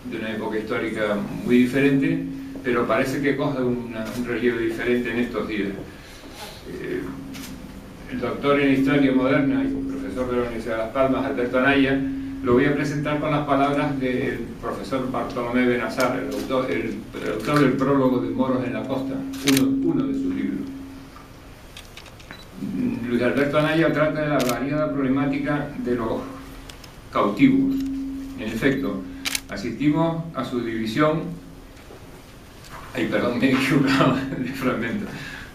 de una época histórica muy diferente, pero parece que coge un relieve diferente en estos días. El doctor en Historia Moderna y profesor de la Universidad de Las Palmas, Alberto Anaya, lo voy a presentar con las palabras del profesor Bartolomé Benazar, el autor del prólogo de Moros en la Costa, uno de sus libros. Luis Alberto Anaya trata de la variada problemática de los cautivos. En efecto, asistimos a su división. Ay, perdón, me he equivocado de fragmento.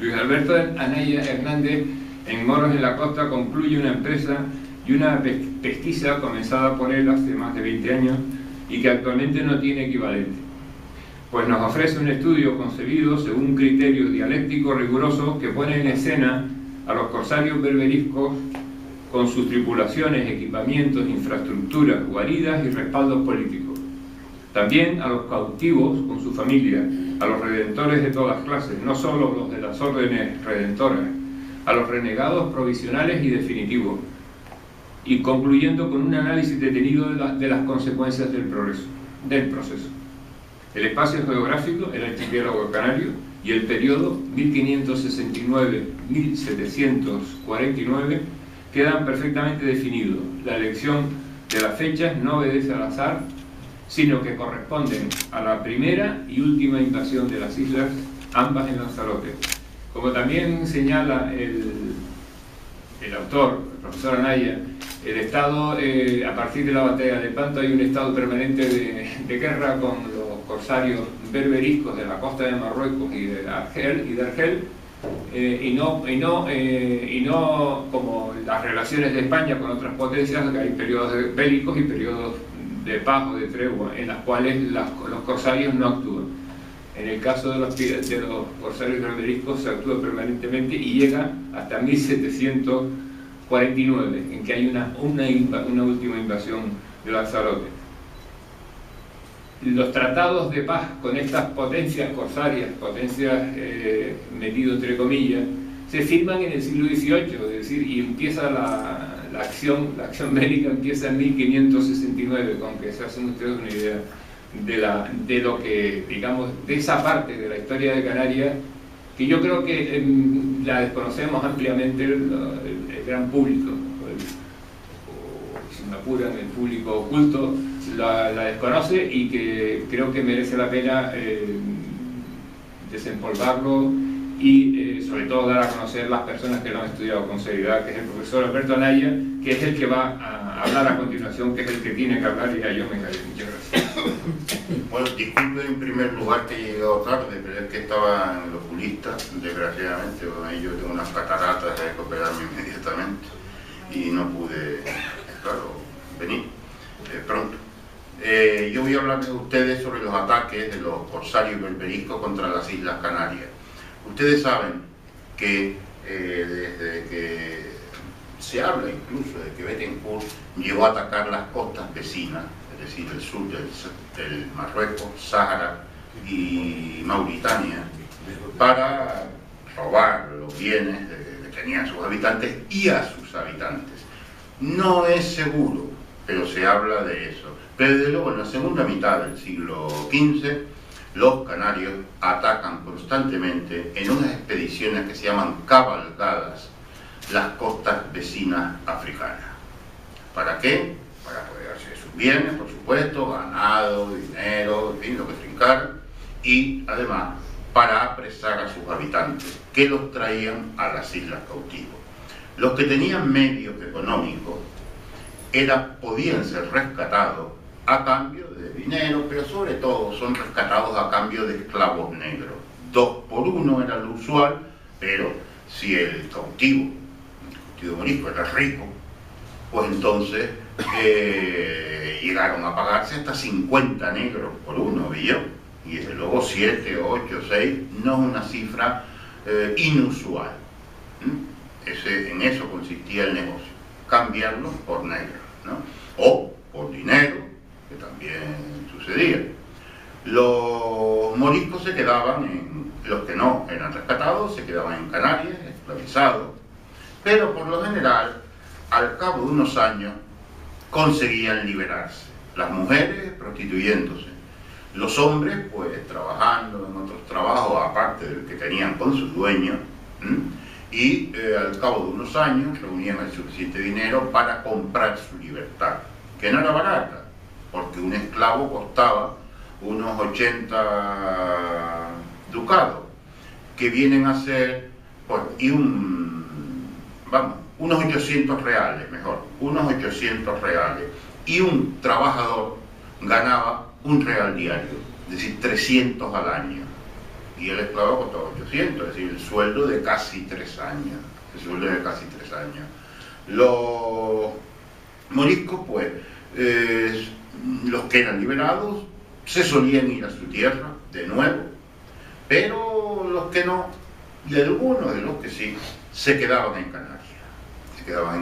Luis Alberto Anaya Hernández, en Moros en la Costa, concluye una empresa y una pesquisa comenzada por él hace más de 20 años y que actualmente no tiene equivalente. Pues nos ofrece un estudio concebido según un criterio dialéctico riguroso que pone en escena a los corsarios berberiscos con sus tripulaciones, equipamientos, infraestructuras, guaridas y respaldos políticos. También a los cautivos con su familia, a los redentores de todas clases, no solo los de las órdenes redentoras, a los renegados provisionales y definitivos, y concluyendo con un análisis detenido de las consecuencias del proceso. El espacio geográfico, el archipiélago canario, y el periodo 1569-1749 quedan perfectamente definidos. La elección de las fechas no obedece al azar, sino que corresponden a la primera y última invasión de las islas, ambas en Lanzarote. Como también señala el autor, el profesor Anaya, el estado, a partir de la batalla de Lepanto, hay un estado permanente de guerra con los corsarios berberiscos de la costa de Marruecos y de Argel, y no como las relaciones de España con otras potencias, que hay periodos bélicos y periodos de paz o de tregua, en las cuales los corsarios no actúan. En el caso de los corsarios berberiscos se actúa permanentemente y llega hasta 1749, en que hay una última invasión de Lanzarote. Los tratados de paz con estas potencias corsarias, potencias metido entre comillas, se firman en el siglo XVIII, es decir, y empieza la acción bélica empieza en 1569, con que se hacen ustedes una idea de lo que, digamos, de esa parte de la historia de Canarias, que yo creo que la desconocemos ampliamente el gran público, o si me apuran, el público oculto la desconoce, y que creo que merece la pena desempolvarlo y sobre todo dar a conocer las personas que lo han estudiado con seriedad, que es el profesor Alberto Anaya, que es el que va a hablar a continuación, que es el que tiene que hablar, y ya yo me callo. Muchas gracias. Bueno, disculpe en primer lugar que he llegado tarde, pero es que estaba en el oculista, desgraciadamente. Bueno, ahí yo tengo unas cataratas, hay que operarme inmediatamente y no pude, claro, venir pronto. Yo voy a hablar de ustedes sobre los ataques de los corsarios berberiscos contra las Islas Canarias. Ustedes saben que desde que se habla incluso de que Bettencourt llegó a atacar las costas vecinas, es decir, el sur del Marruecos, Sáhara y Mauritania, para robar los bienes que tenían sus habitantes y a sus habitantes. No es seguro, pero se habla de eso. Pero desde luego en la segunda mitad del siglo XV, los canarios atacan constantemente en unas expediciones que se llaman cabalgadas las costas vecinas africanas. ¿Para qué? Para apoderarse de sus bienes, por supuesto, ganado, dinero, en fin, lo que trincar, y además para apresar a sus habitantes, que los traían a las islas cautivos. Los que tenían medios económicos podían ser rescatados a cambio de dinero, pero sobre todo son rescatados a cambio de esclavos negros. 2 por 1 era lo usual, pero si el cautivo morisco era rico, pues entonces llegaron a pagarse hasta 50 negros por uno, ¿vio? Y desde luego 7, 8, 6 no es una cifra inusual. En eso consistía el negocio, cambiarlos por negros, ¿no? O por dinero, que también sucedía. Los moriscos se quedaban los que no eran rescatados, se quedaban en Canarias, esclavizados, pero por lo general, al cabo de unos años, conseguían liberarse. Las mujeres prostituyéndose, Los hombres, pues, trabajando en otros trabajos, aparte del que tenían con sus dueños, y al cabo de unos años reunían el suficiente dinero para comprar su libertad, que no era barata, porque un esclavo costaba unos 80 ducados, que vienen a ser, pues, unos 800 reales, mejor, unos 800 reales, y un trabajador ganaba un real diario, es decir, 300 al año, y el esclavo costaba 800, es decir, el sueldo de casi 3 años, Los moriscos, pues, los que eran liberados, se solían ir a su tierra de nuevo, pero los que no, y algunos de los que sí, se quedaban en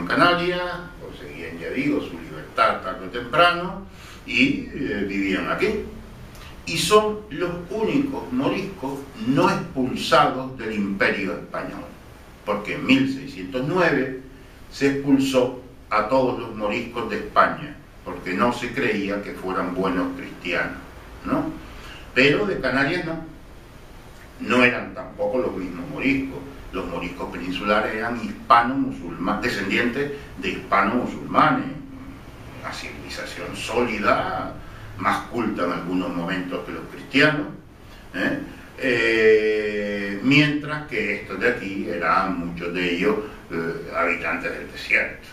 Canarias. Conseguían, ya digo, su libertad tarde o temprano y vivían aquí. Y son los únicos moriscos no expulsados del Imperio Español, porque en 1609 se expulsó a todos los moriscos de España, porque no se creía que fueran buenos cristianos, ¿no? Pero de Canarias no eran tampoco los mismos moriscos. Los moriscos peninsulares eran hispano-musulmanes, descendientes de hispano-musulmanes, una civilización sólida, más culta en algunos momentos que los cristianos, mientras que estos de aquí eran muchos de ellos habitantes del desierto,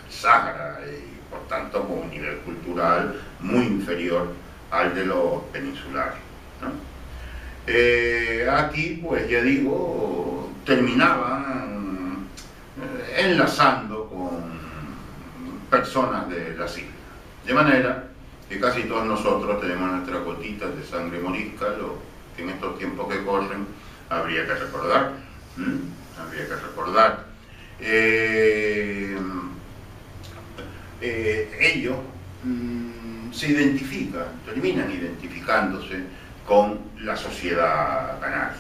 el Sáhara, y por tanto con un nivel cultural muy inferior al de los peninsulares, ¿no? Aquí, pues ya digo, terminaban enlazando con personas de las islas, de manera que casi todos nosotros tenemos nuestras gotitas de sangre morisca, lo que en estos tiempos que corren habría que recordar. Ellos se identifican, terminan identificándose con la sociedad canaria.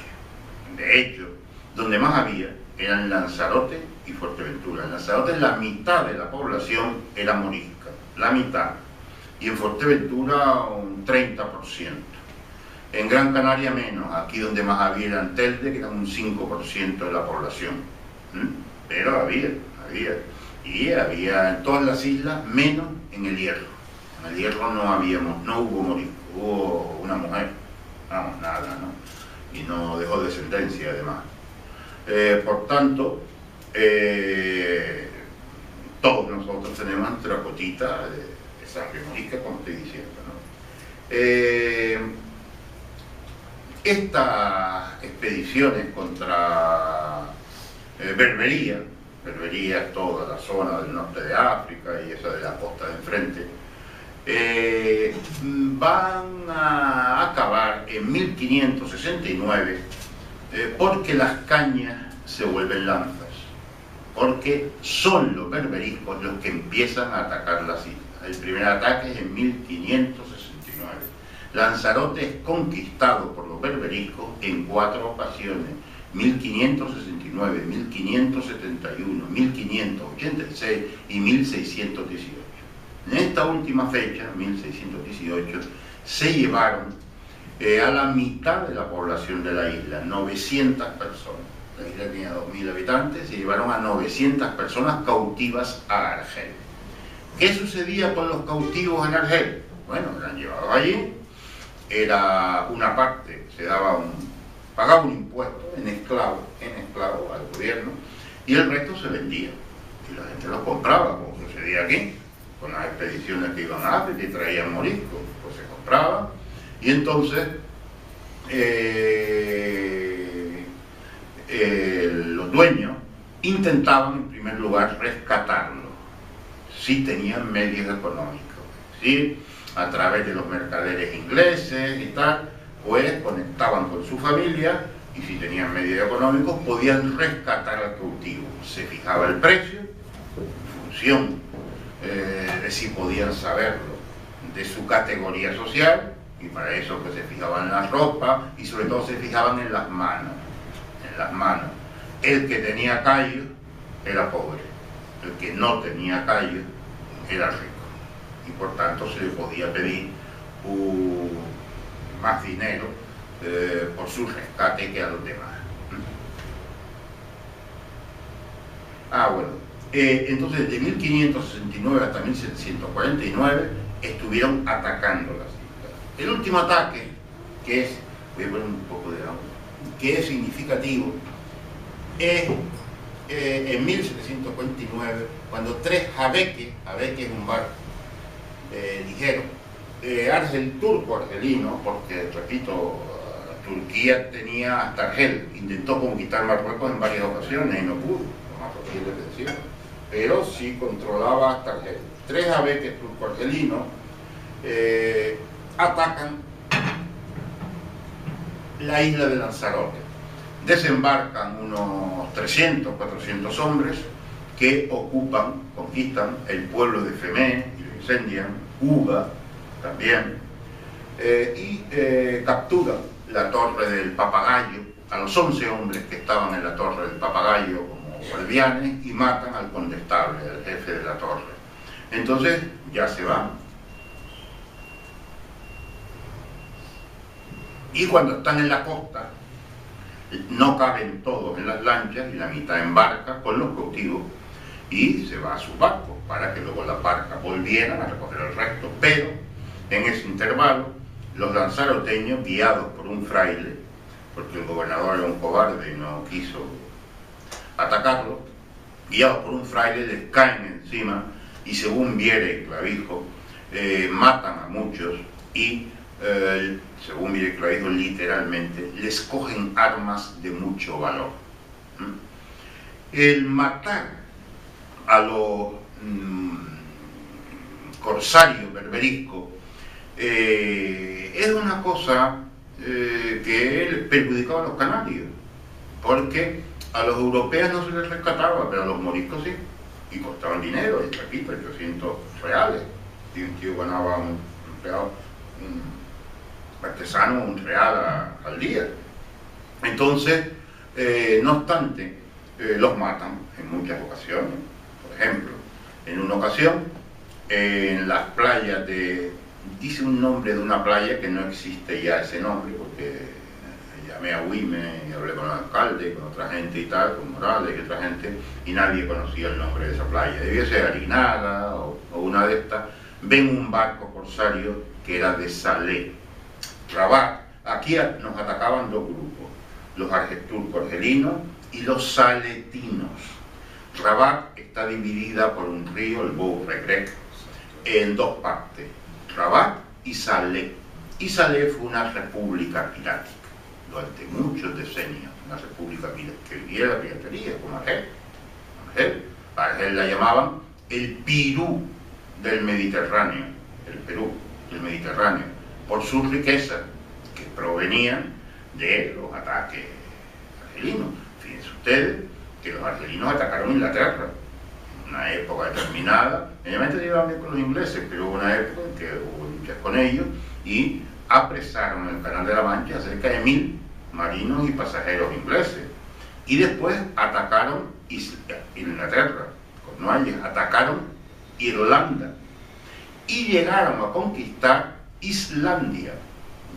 De hecho, donde más había eran Lanzarote y Fuerteventura. En Lanzarote la mitad de la población era morisca, la mitad, y en Fuerteventura un 30%. En Gran Canaria menos, aquí donde más había era en Telde, que era un 5% de la población. Pero había. Y había en todas las islas, menos en el Hierro. En el Hierro no hubo morisco, hubo una mujer. Vamos, nada, ¿no? Y no dejó descendencia, además. Por tanto, todos nosotros tenemos nuestra gotita de sangre morisca, como estoy diciendo, ¿no? Estas expediciones contra Berbería es toda la zona del norte de África y esa de la costa de enfrente, van a acabar en 1569 porque las cañas se vuelven lanzas, porque son los berberiscos los que empiezan a atacar las islas. El primer ataque es en 1569. Lanzarote es conquistado por los berberiscos en 4 ocasiones: 1569, 1571, 1586 y 1618. En esta última fecha, 1618, se llevaron a la mitad de la población de la isla, 900 personas. La isla tenía 2000 habitantes, se llevaron a 900 personas cautivas a Argel. ¿Qué sucedía con los cautivos en Argel? Bueno, eran llevados allí, era una parte, pagaba un impuesto en esclavo al gobierno, y el resto se vendía. Y la gente los compraba, como sucedía aquí, con las expediciones que iban a África y traían moriscos, pues se compraba, y entonces los dueños intentaban en primer lugar rescatarlo, si tenían medios económicos, es decir, a través de los mercaderes ingleses y tal, pues conectaban con su familia, y si tenían medios económicos podían rescatar al cautivo. Se fijaba el precio en función de si podían saberlo, de su categoría social, y para eso pues se fijaban en la ropa y sobre todo se fijaban en las manos. El que tenía callos era pobre, el que no tenía callos era rico, y por tanto se le podía pedir más dinero por su rescate que a los demás. Bueno, entonces de 1569 hasta 1749 estuvieron atacando las islas. El último ataque, que es, voy a poner un poco de agua, que es significativo, es en 1749, cuando 3 jabeques, jabeque es un barco ligero, turco-argelino, porque, repito, Turquía tenía hasta Argel, intentó conquistar Marruecos en varias ocasiones y no pudo, los marroquíes le vencieron, pero sí controlaba hasta Argel. 3 jabeques turco-argelinos atacan la isla de Lanzarote. Desembarcan unos 300, 400 hombres que conquistan el pueblo de Femé y lo incendian, Cuba también, y capturan la torre del Papagayo, a los 11 hombres que estaban en la torre del Papagayo como guardianes, y matan al condestable, al jefe de la torre. Entonces ya se van. Y cuando están en la costa, no caben todos en las lanchas y la mitad embarca con los cautivos y se va a sus barcos para que luego las barcas volvieran a recoger el resto. Pero en ese intervalo, los lanzaroteños, guiados por un fraile, porque el gobernador era un cobarde y no quiso atacarlo, guiados por un fraile, les caen encima y, según Viera y Clavijo, matan a muchos y según Viera y Clavijo, literalmente les cogen armas de mucho valor. El matar a los corsarios berberiscos es una cosa que perjudicaba a los canarios, porque a los europeos no se les rescataba, pero a los moriscos sí, y costaban dinero, y repito, 800 reales, y un tío ganaba un artesano un real al día. Entonces, no obstante, los matan en muchas ocasiones. Por ejemplo, en una ocasión, en las playas dice un nombre de una playa que no existe ya ese nombre, porque llamé a Huime y hablé con el alcalde, con otra gente y tal, con Morales y otra gente, y nadie conocía el nombre de esa playa. Debía ser Arinaga o una de estas. Ven un barco corsario que era de Salé, Rabat. Aquí nos atacaban 2 grupos, los turco-argelinos y los saletinos. Rabat está dividida por un río, el Bou-Regrec, en 2 partes, Rabat y Salé. Y Salé fue una república pirática durante muchos decenios, una república que vivía la piratería, como Argel. Argel la llamaban el Pirú del Mediterráneo, el Perú del Mediterráneo, por sus riquezas que provenían de los ataques argelinos. Fíjense ustedes que los argelinos atacaron Inglaterra en una época determinada. Obviamente se iban bien con los ingleses, pero hubo una época en que hubo luchas con ellos y apresaron en el Canal de la Mancha a cerca de 1000 marinos y pasajeros ingleses. Y después atacaron Inglaterra, Cornualles, atacaron Irlanda y llegaron a conquistar Islandia.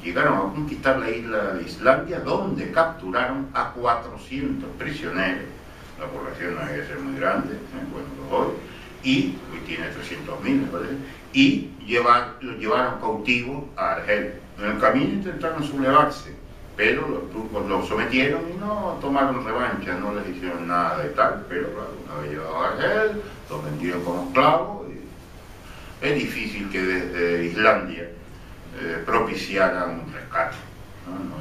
Llegaron a conquistar la isla de Islandia, donde capturaron a 400 prisioneros. La población no debe ser muy grande, bueno, hoy, y hoy tiene 300.000, ¿vale? Y los llevaron cautivos a Argel. En el camino intentaron sublevarse, pero los turcos los sometieron y no tomaron revancha, no les hicieron nada y tal, pero claro, una vez llevados a Argel, los vendieron como esclavos. Es difícil que desde Islandia propiciaran un rescate, ¿no? No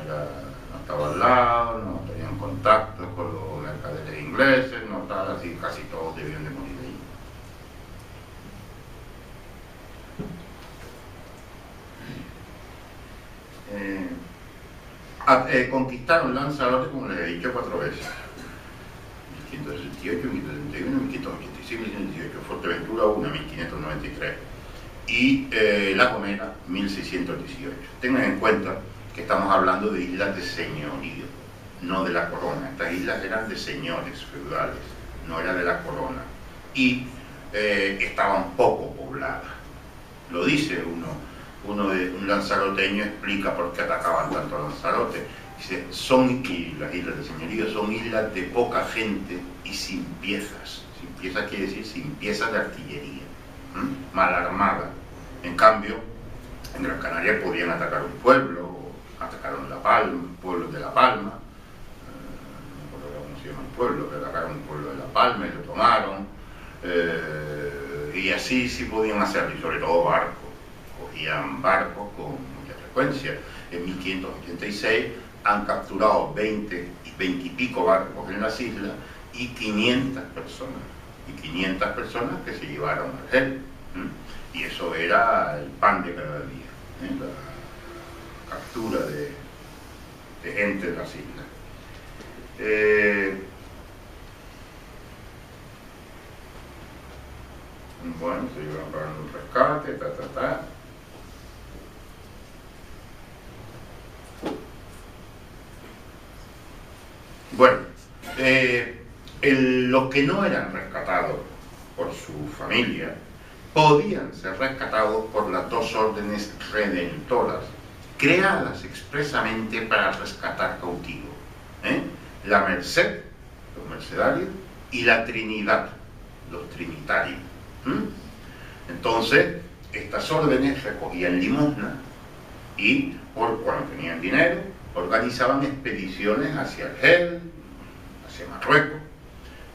estaba al lado, no tenían contacto con los mercaderes ingleses, no tal, así casi todos debían de morir allí. Conquistaron Lanzarote, como les he dicho, 4 veces: 1568, 1571, 1586, 1518, Fuerteventura 1, 1593 y La Gomera 1618. Tengan en cuenta que estamos hablando de islas de señorío, no de la corona. Estas islas eran de señores feudales, no era de la corona, y estaban poco pobladas. Lo dice uno un lanzaroteño explica por qué atacaban tanto a Lanzarote. Dice, y las islas de Señorío son islas de poca gente y sin piezas. Sin piezas quiere decir sin piezas de artillería, mal armada. En cambio, en Gran Canaria podían atacar un pueblo, atacaron La Palma, pueblos de La Palma, no recuerdo cómo se llama el pueblo, pero atacaron un pueblo de La Palma y lo tomaron, y así sí podían hacerlo, y sobre todo barcos, cogían barcos con mucha frecuencia. En 1586 han capturado 20 y pico barcos en las islas y 500 personas que se llevaron a Argel, y eso era el pan de cada día, la captura de gente de las islas. Bueno, se iban pagando un rescate, Bueno, los que no eran rescatados por su familia podían ser rescatados por las dos órdenes redentoras creadas expresamente para rescatar cautivos, la Merced, los mercedarios, y la Trinidad, los trinitarios. Entonces, estas órdenes recogían limosna y, cuando tenían dinero, organizaban expediciones hacia Argel, hacia Marruecos,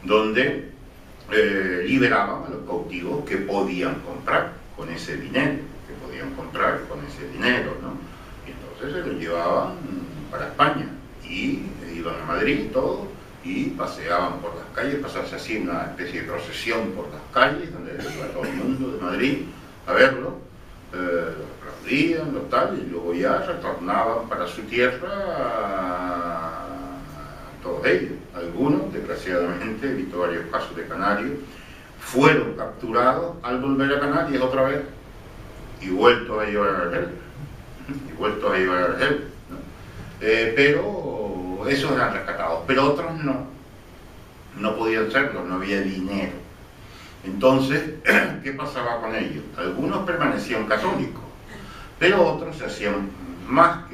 donde liberaban a los cautivos que podían comprar con ese dinero, ¿no? Y entonces se los llevaban para España y iban a Madrid y todo, y paseaban por las calles, pasarse así una especie de procesión por las calles, donde iba todo el mundo de Madrid a verlo, los aplaudían, los tal, y luego ya retornaban para su tierra, todos ellos. Algunos, desgraciadamente, he visto varios casos de canarios, fueron capturados al volver a Canarias otra vez y vueltos a llevar a Argel, ¿no? Pero esos eran rescatados, pero otros no podían serlo, no había dinero. Entonces, ¿qué pasaba con ellos? Algunos permanecían católicos, pero otros se hacían más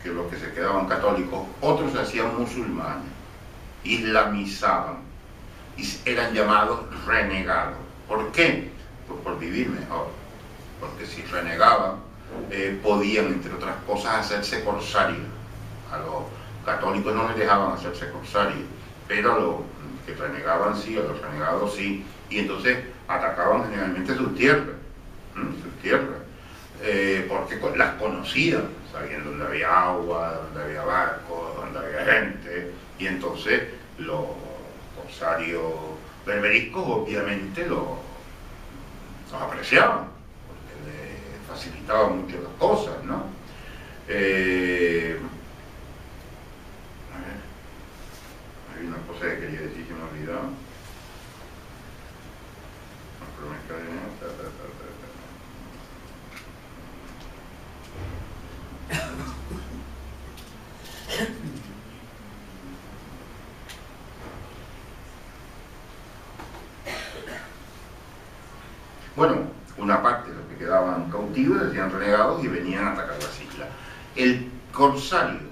que los que se quedaban católicos, otros se hacían musulmanes, islamizaban, y eran llamados renegados. ¿Por qué? Pues por vivir mejor, porque si renegaban, podían, entre otras cosas, hacerse corsarios. A los católicos no les dejaban hacerse corsarios, pero a los que renegaban sí, a los renegados sí, y entonces atacaban generalmente sus tierras, porque las conocían, sabían dónde había agua, dónde había barcos, dónde había gente, y entonces los corsarios berberiscos obviamente los apreciaban, porque les facilitaban mucho las cosas, ¿no? Hay una cosa que quería decir que me he olvidado. Bueno, una parte de los que quedaban cautivos decían renegados y venían a atacar las islas. El corsario,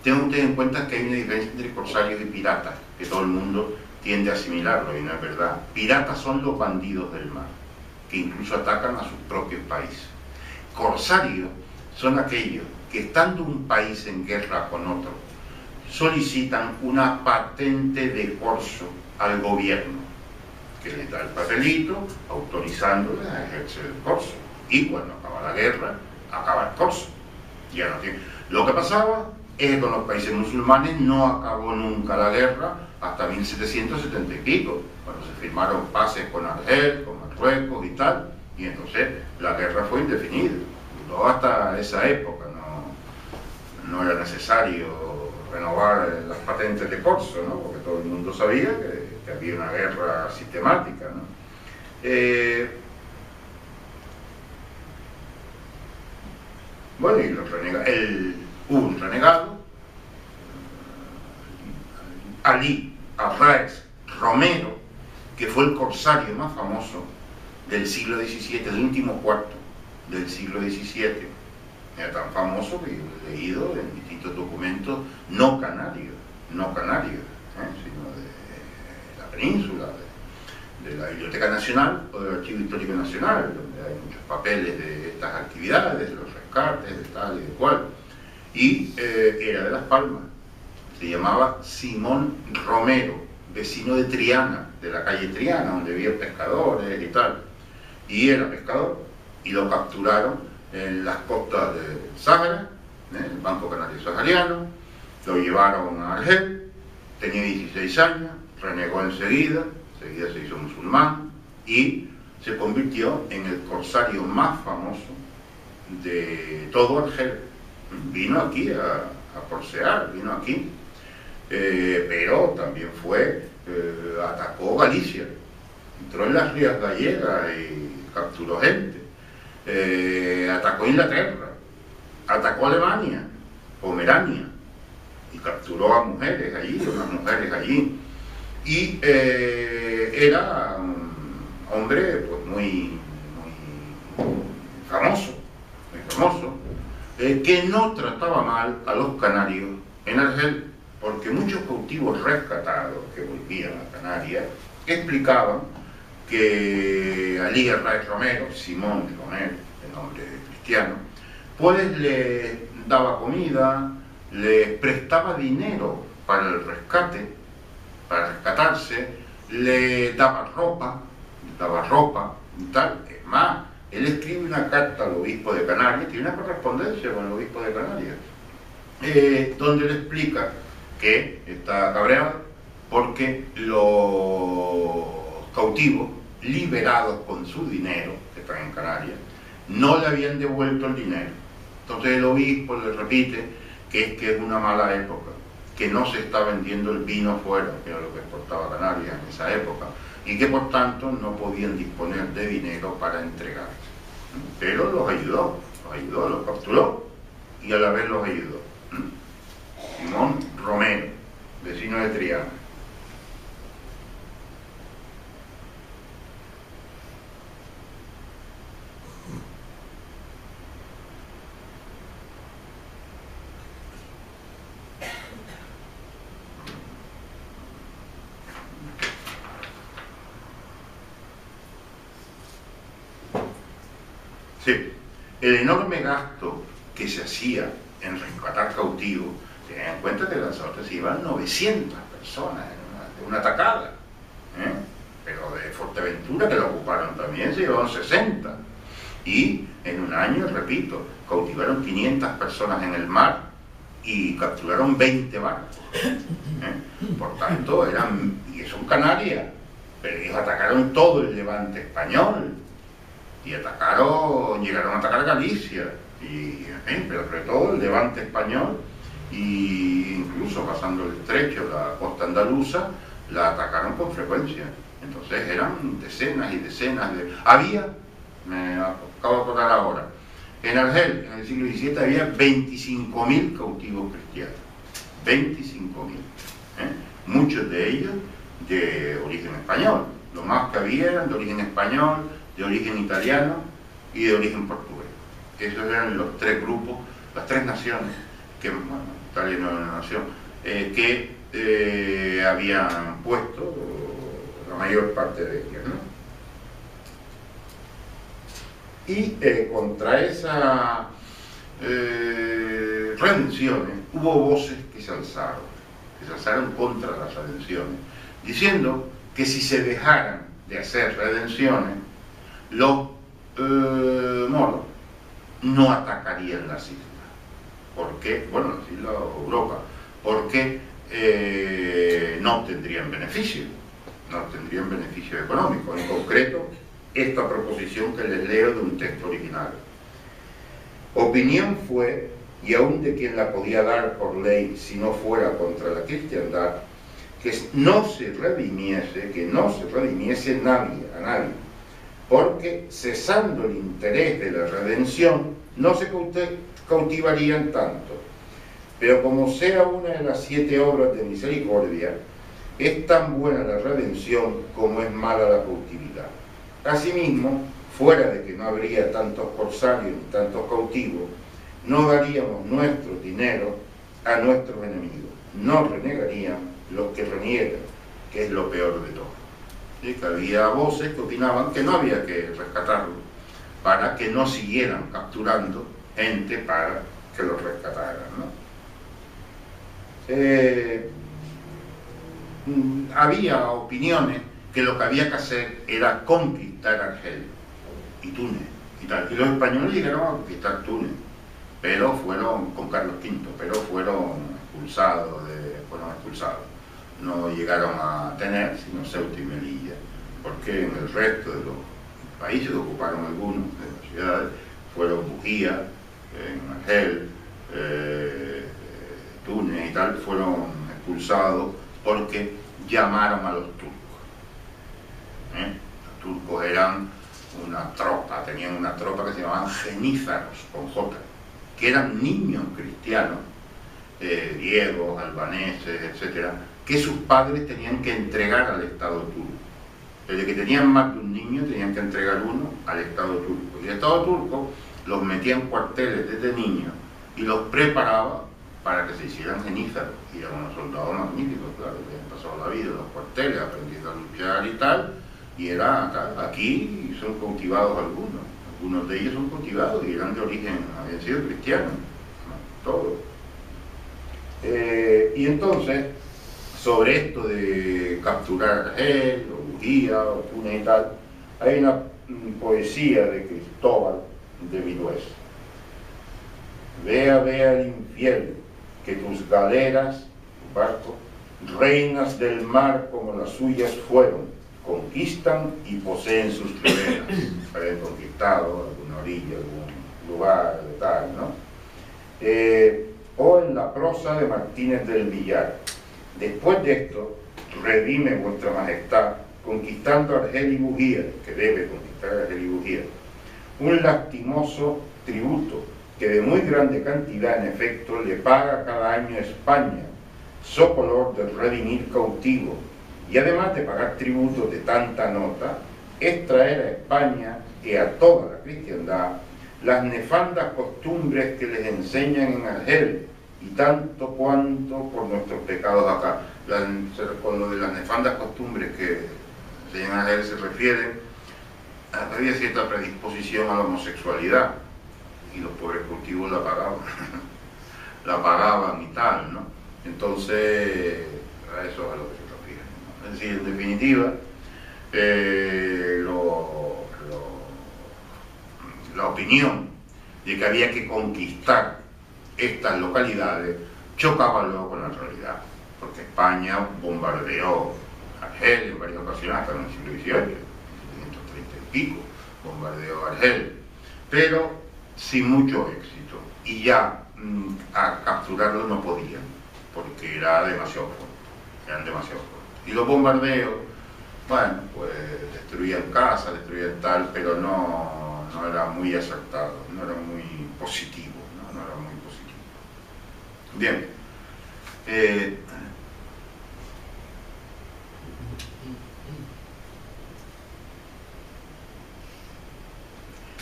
tengan ustedes en cuenta que hay una diferencia entre corsarios y piratas, que todo el mundo tiende a asimilarlo y no es verdad. Piratas son los bandidos del mar, que incluso atacan a sus propios países. Corsarios son aquellos que, estando un país en guerra con otro, solicitan una patente de corso al gobierno, que les da el papelito autorizándoles a ejercer el corso. Y cuando acaba la guerra, acaba el corso. Ya no tiene. Lo que pasaba es que con los países musulmanes no acabó nunca la guerra hasta 1770 y pico, cuando se firmaron paces con Argel, con Marruecos y tal, y entonces la guerra fue indefinida. Duró hasta esa época, no era necesario renovar las patentes de corso, ¿no? Porque todo el mundo sabía que había una guerra sistemática, ¿no? Bueno, y hubo un renegado, Ali Arraez Romero, que fue el corsario más famoso del siglo XVII, del último cuarto, del siglo XVII. Era tan famoso que yo lo he leído en distintos documentos no canarios, sino de la península, de la Biblioteca Nacional o del Archivo Histórico Nacional, donde hay muchos papeles de estas actividades, de los rescates, de tal y de cual. Y era de Las Palmas. Se llamaba Simón Romero, vecino de Triana, de la calle Triana, donde había pescadores y tal. Y era pescador, y lo capturaron en las costas del Sáhara, el Banco Canario Sahariano, lo llevaron a Argel, tenía 16 años, renegó enseguida se hizo musulmán y se convirtió en el corsario más famoso de todo Argel. Vino aquí a corsear, vino aquí, pero también atacó Galicia, entró en las Rías Gallegas y capturó gente, atacó Inglaterra, atacó Alemania, Pomerania, y capturó a mujeres allí, unas mujeres allí, y era un hombre pues muy famoso, que no trataba mal a los canarios en Argel, porque muchos cautivos rescatados que volvían a Canarias explicaban que Ali Hernández Romero, Simón Romero, el nombre cristiano, pues le daba comida, le prestaba dinero para el rescate, para rescatarse, le daba ropa y tal. Es más, él escribe una carta al obispo de Canarias, tiene una correspondencia con el obispo de Canarias, donde le explica que está cabreado porque los cautivos liberados con su dinero, que están en Canarias, no le habían devuelto el dinero. Entonces el obispo le repite que es una mala época, que no se está vendiendo el vino fuera, que era lo que exportaba Canarias en esa época, y que por tanto no podían disponer de dinero para entregarse. Pero los ayudó, los capturó y a la vez los ayudó. Simón Romero, vecino de Triana. Sí, el enorme gasto que se hacía en rescatar cautivos, tengan en cuenta que de Lanzarote se iban 900 personas en una atacada, pero de Fuerteventura, que lo ocuparon también, se llevaron 60, y en un año, repito, cautivaron 500 personas en el mar y capturaron 20 barcos. Por tanto, y son Canarias, pero ellos atacaron todo el levante español, y llegaron a atacar Galicia, pero sobre todo el levante español, y incluso pasando el estrecho, la costa andaluza, la atacaron con frecuencia. Entonces eran decenas y decenas de... me acabo de acordar ahora, en Argel, en el siglo XVII, había 25.000 cautivos cristianos. 25.000. Muchos de ellos de origen español. Lo más que había eran de origen español, de origen italiano y de origen portugués. Esos eran los tres grupos, las tres naciones, que, bueno, Italia no era una nación, que habían puesto la mayor parte de ellas, ¿no? Y contra esas redenciones hubo voces que se alzaron contra las redenciones, diciendo que si se dejaran de hacer redenciones, los moros no atacarían las islas. ¿Por qué? Bueno, las islas de Europa. Porque no obtendrían beneficio, económico. En concreto, esta proposición que les leo de un texto original. Opinión fue, y aún de quien la podía dar por ley si no fuera contra la cristiandad, que no se redimiese a nadie, porque cesando el interés de la redención no se cautivarían tanto. Pero como sea una de las 7 obras de misericordia, es tan buena la redención como es mala la cautividad. Asimismo, fuera de que no habría tantos corsarios, tantos cautivos, no daríamos nuestro dinero a nuestros enemigos. No renegarían los que reniegan, que es lo peor de todo. ¿Sí? Que había voces que opinaban que no había que rescatarlo, para que no siguieran capturando gente para que los rescataran, ¿no? Había opiniones que lo que había que hacer era conquistar Argel y Túnez y tal. Y los españoles llegaron a conquistar Túnez, pero fueron con Carlos V, pero fueron expulsados, no llegaron a tener sino Ceuta y Melilla, porque en el resto de los países ocuparon algunos de las ciudades, fueron Bujía, en Argel, Túnez y tal, fueron expulsados porque llamaron a los turcos. Los turcos eran una tropa, tenían una tropa que se llamaban genízaros, con J, que eran niños cristianos, griegos, albaneses, etcétera, que sus padres tenían que entregar al Estado turco. Desde que tenían más de un niño tenían que entregar uno al Estado turco. Y el Estado turco los metía en cuarteles desde niños y los preparaba para que se hicieran genízaros. Y eran unos soldados magníficos, claro, que habían pasado la vida en los cuarteles, aprendiendo a luchar y tal. Y era acá, aquí son cautivados algunos de ellos son cautivados y eran de origen, habían sido cristianos, ¿no? Todos. Y entonces, sobre esto de capturar Argel, o Bujía, o Túnez y tal, hay una poesía de Cristóbal de Viduesa. Vea, vea el infiel, que tus galeras, tus barcos, reinas del mar como las suyas fueron, conquistan y poseen sus riberas. Habían conquistado alguna orilla, algún lugar de tal, ¿no? O en la prosa de Martínez del Villar. Después de esto, redime vuestra majestad, conquistando Argel y Bujía, que debe conquistar Argel y Bujía, un lastimoso tributo que de muy grande cantidad en efecto le paga cada año España, so color de redimir cautivo, y además de pagar tributos de tanta nota, es traer a España y a toda la cristiandad las nefandas costumbres que les enseñan en Argel, y tanto cuanto por nuestros pecados acá. Con lo de las nefandas costumbres que enseñan en Argel se refiere, había cierta predisposición a la homosexualidad, y los pobres cultivos la pagaban, la pagaban y tal, ¿no? Entonces, a eso es a lo que se refiere, ¿no? Es decir, en definitiva, la opinión de que había que conquistar estas localidades chocaba luego con la realidad, porque España bombardeó Argel en varias ocasiones, hasta en el siglo XVIII, 1530 y pico, bombardeó Argel, pero sin mucho éxito, y ya a capturarlo no podían, porque era demasiado fuerte, eran demasiado fuertes. Y los bombardeos, bueno, pues destruían casas, destruían tal, pero no era muy acertado, no era muy positivo, no era muy positivo. Bien.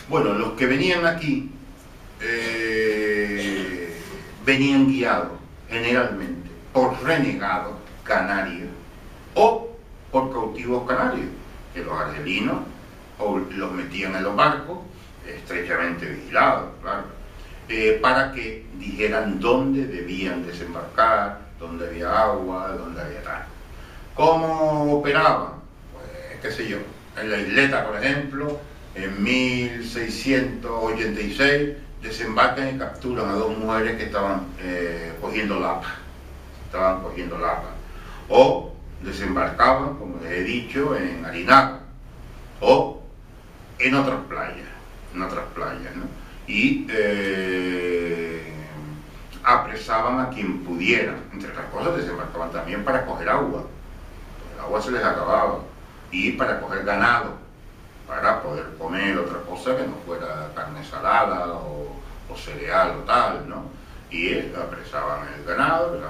Bueno, los que venían aquí venían guiados generalmente por renegados canarios o por cautivos canarios, que los argelinos o los metían en los barcos, estrechamente vigilados, claro, para que dijeran dónde debían desembarcar, dónde había agua, dónde había tal. ¿Cómo operaban? Pues, qué sé yo, en la isleta, por ejemplo, en 1686 desembarcan y capturan a dos mujeres que estaban cogiendo lapa. O desembarcaban, como les he dicho, en Arinaga o en otras playas, ¿no? Y apresaban a quien pudiera. Entre otras cosas, desembarcaban también para coger agua. El agua se les acababa. Y para coger ganado, para poder comer otra cosa que no fuera carne salada o cereal o tal, ¿no? Y apresaban el ganado,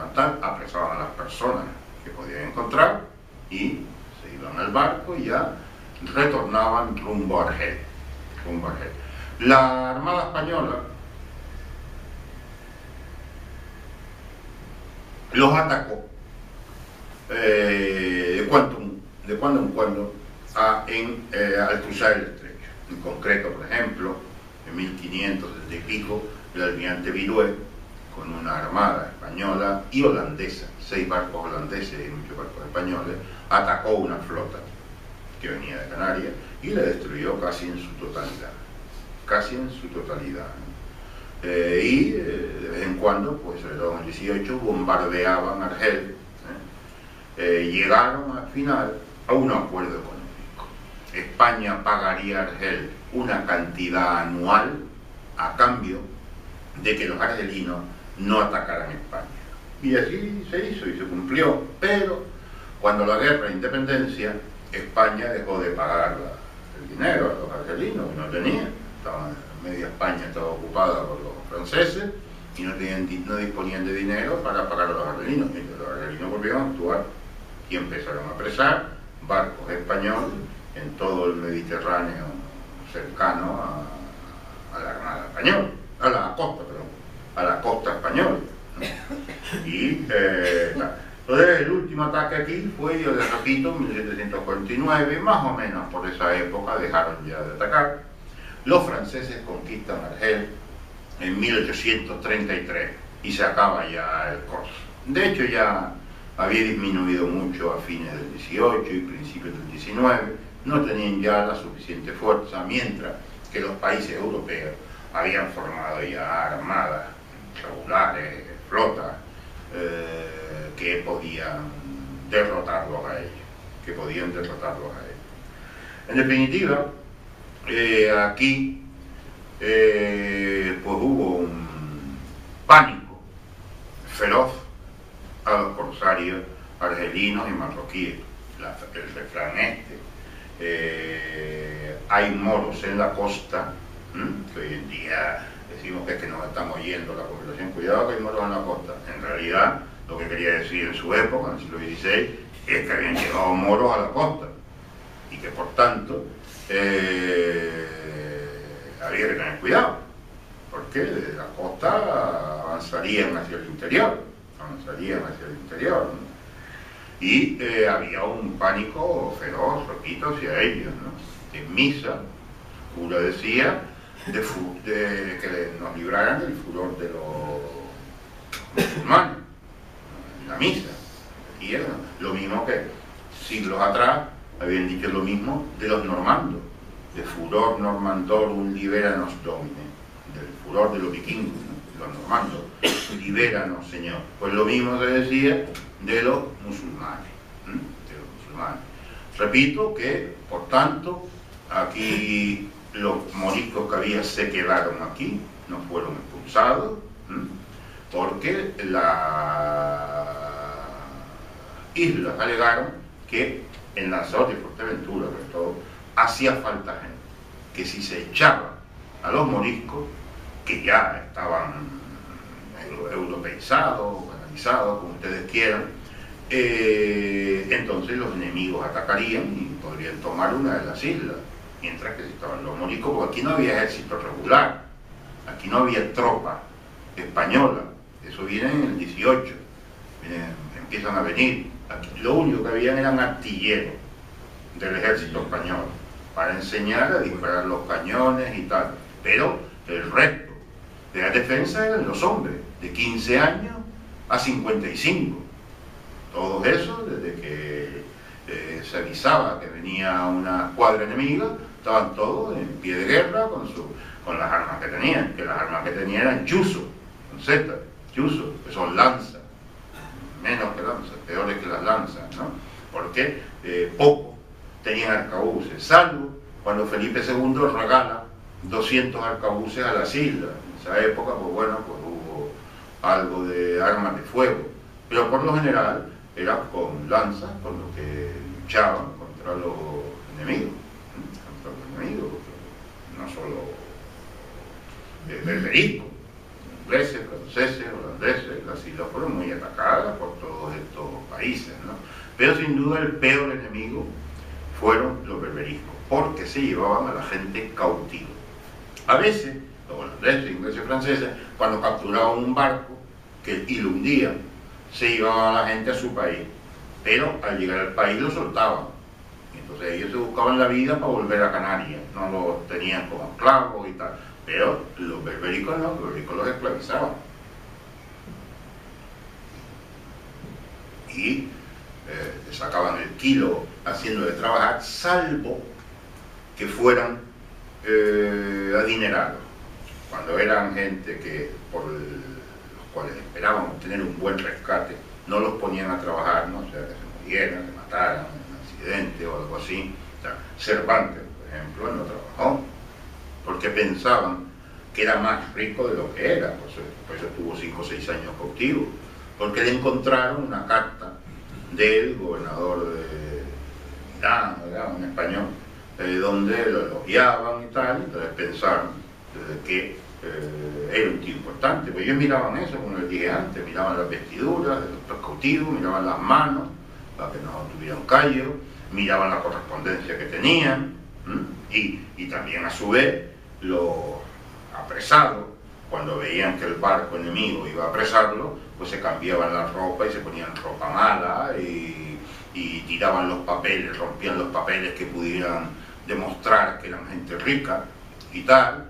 apresaban a las personas que podían encontrar y se iban al barco y ya retornaban rumbo a Argel. Argel. La Armada Española los atacó de cuando en cuando al cruzar el estrecho. En concreto, por ejemplo, en 1570 y pico, el almirante Viruet, con una armada española y holandesa, 6 barcos holandeses y muchos barcos españoles, atacó una flota que venía de Canarias y la destruyó casi en su totalidad. Casi en su totalidad. Y de vez en cuando, pues sobre todo en el 18, bombardeaban Argel. Llegaron al final a un acuerdo económico. España pagaría a Argel una cantidad anual a cambio de que los argelinos no atacaran España. Y así se hizo y se cumplió. Pero cuando la guerra de independencia, España dejó de pagar el dinero a los argelinos, que no tenía. Media España estaba ocupada por los franceses y no disponían de dinero para pagar a los argelinos. Y los argelinos volvieron a actuar y empezaron a apresar barcos españoles en todo el Mediterráneo cercano a la Armada Española, a la costa española. Y entonces el último ataque aquí fue, yo les repito, en 1749, más o menos por esa época dejaron ya de atacar. Los franceses conquistan Argel en 1833 y se acaba ya el corso. De hecho ya había disminuido mucho a fines del 18 y principios del 19, no tenían ya la suficiente fuerza, mientras que los países europeos habían formado ya armadas regulares, flotas, que podían derrotarlos a ellos, En definitiva, aquí pues hubo un pánico feroz a los corsarios argelinos y marroquíes. El refrán hay moros en la costa, que hoy en día decimos que es que nos estamos yendo la conversación, cuidado que hay moros en la costa. En realidad, lo que quería decir en su época, en el siglo XVI, es que habían llegado moros a la costa y que por tanto había que tener cuidado, porque desde la costa avanzarían hacia el interior, ¿no? Y había un pánico feroz, repito, hacia ellos, ¿no? En misa, el cura decía que nos libraran del furor de los musulmanes, en la misa. Y era lo mismo que siglos atrás habían dicho lo mismo de los normandos, de furor normandorum liberanos domine, del furor de los vikingos, ¿no? Los normandos, libéranos Señor. Pues lo mismo se decía de los musulmanes, Repito que, por tanto, aquí los moriscos que había se quedaron aquí, no fueron expulsados, porque las islas alegaron que en Lanzarote y Fuerteventura, sobre todo, hacía falta gente, que si se echaba a los moriscos, que ya estaban europeizados, banalizados, como ustedes quieran, entonces los enemigos atacarían y podrían tomar una de las islas, mientras que si estaban los moriscos, porque aquí no había ejército regular, aquí no había tropa española, eso viene en el 18, empiezan a venir, aquí lo único que habían eran artilleros del ejército español, para enseñar a disparar los cañones y tal, pero el resto de la defensa eran los hombres, de 15 años a 55, todos esos, desde que se avisaba que venía una escuadra enemiga, estaban todos en pie de guerra con las armas que tenían, que las armas que tenían eran chuzos, con Z, chuzos, que son lanzas, menos que lanzas, peores que las lanzas, ¿no? Porque pocos tenían arcabuces, salvo cuando Felipe II regala 200 arcabuces a las islas. En esa época, pues bueno, pues hubo algo de armas de fuego, pero por lo general era con lanzas, con lo que luchaban contra los enemigos, no solo berbericos, ingleses, franceses, holandeses. Las islas fueron muy atacadas por todos estos países, ¿no? Pero sin duda el peor enemigo fueron los berberiscos, porque se llevaban a la gente cautiva. A veces, los holandeses, ingleses, franceses, cuando capturaban un barco y lo hundían, se llevaban a la gente a su país, pero al llegar al país lo soltaban. Entonces ellos se buscaban la vida para volver a Canarias, no los tenían como esclavos y tal, pero los berbericos no, los berbericos los esclavizaban. Y le sacaban el kilo haciéndole trabajar, salvo que fueran adinerados. Cuando eran gente que por los cuales esperaban obtener un buen rescate, no los ponían a trabajar, ¿no? O sea, que se murieran, se mataran en un accidente o algo así. O sea, Cervantes, por ejemplo, no trabajó, porque pensaban que era más rico de lo que era, por eso tuvo 5 o 6 años cautivo, porque le encontraron una carta del gobernador de Milán, un español, donde lo elogiaban y tal, entonces pensaron que era un tío importante, pues ellos miraban eso, como les dije antes, miraban las vestiduras de los cautivos, miraban las manos, para que no tuvieran callo, miraban la correspondencia que tenían, y también a su vez los apresados, cuando veían que el barco enemigo iba a apresarlo, pues se cambiaban la ropa y se ponían ropa mala y tiraban los papeles, rompían los papeles que pudieran demostrar que eran gente rica y tal,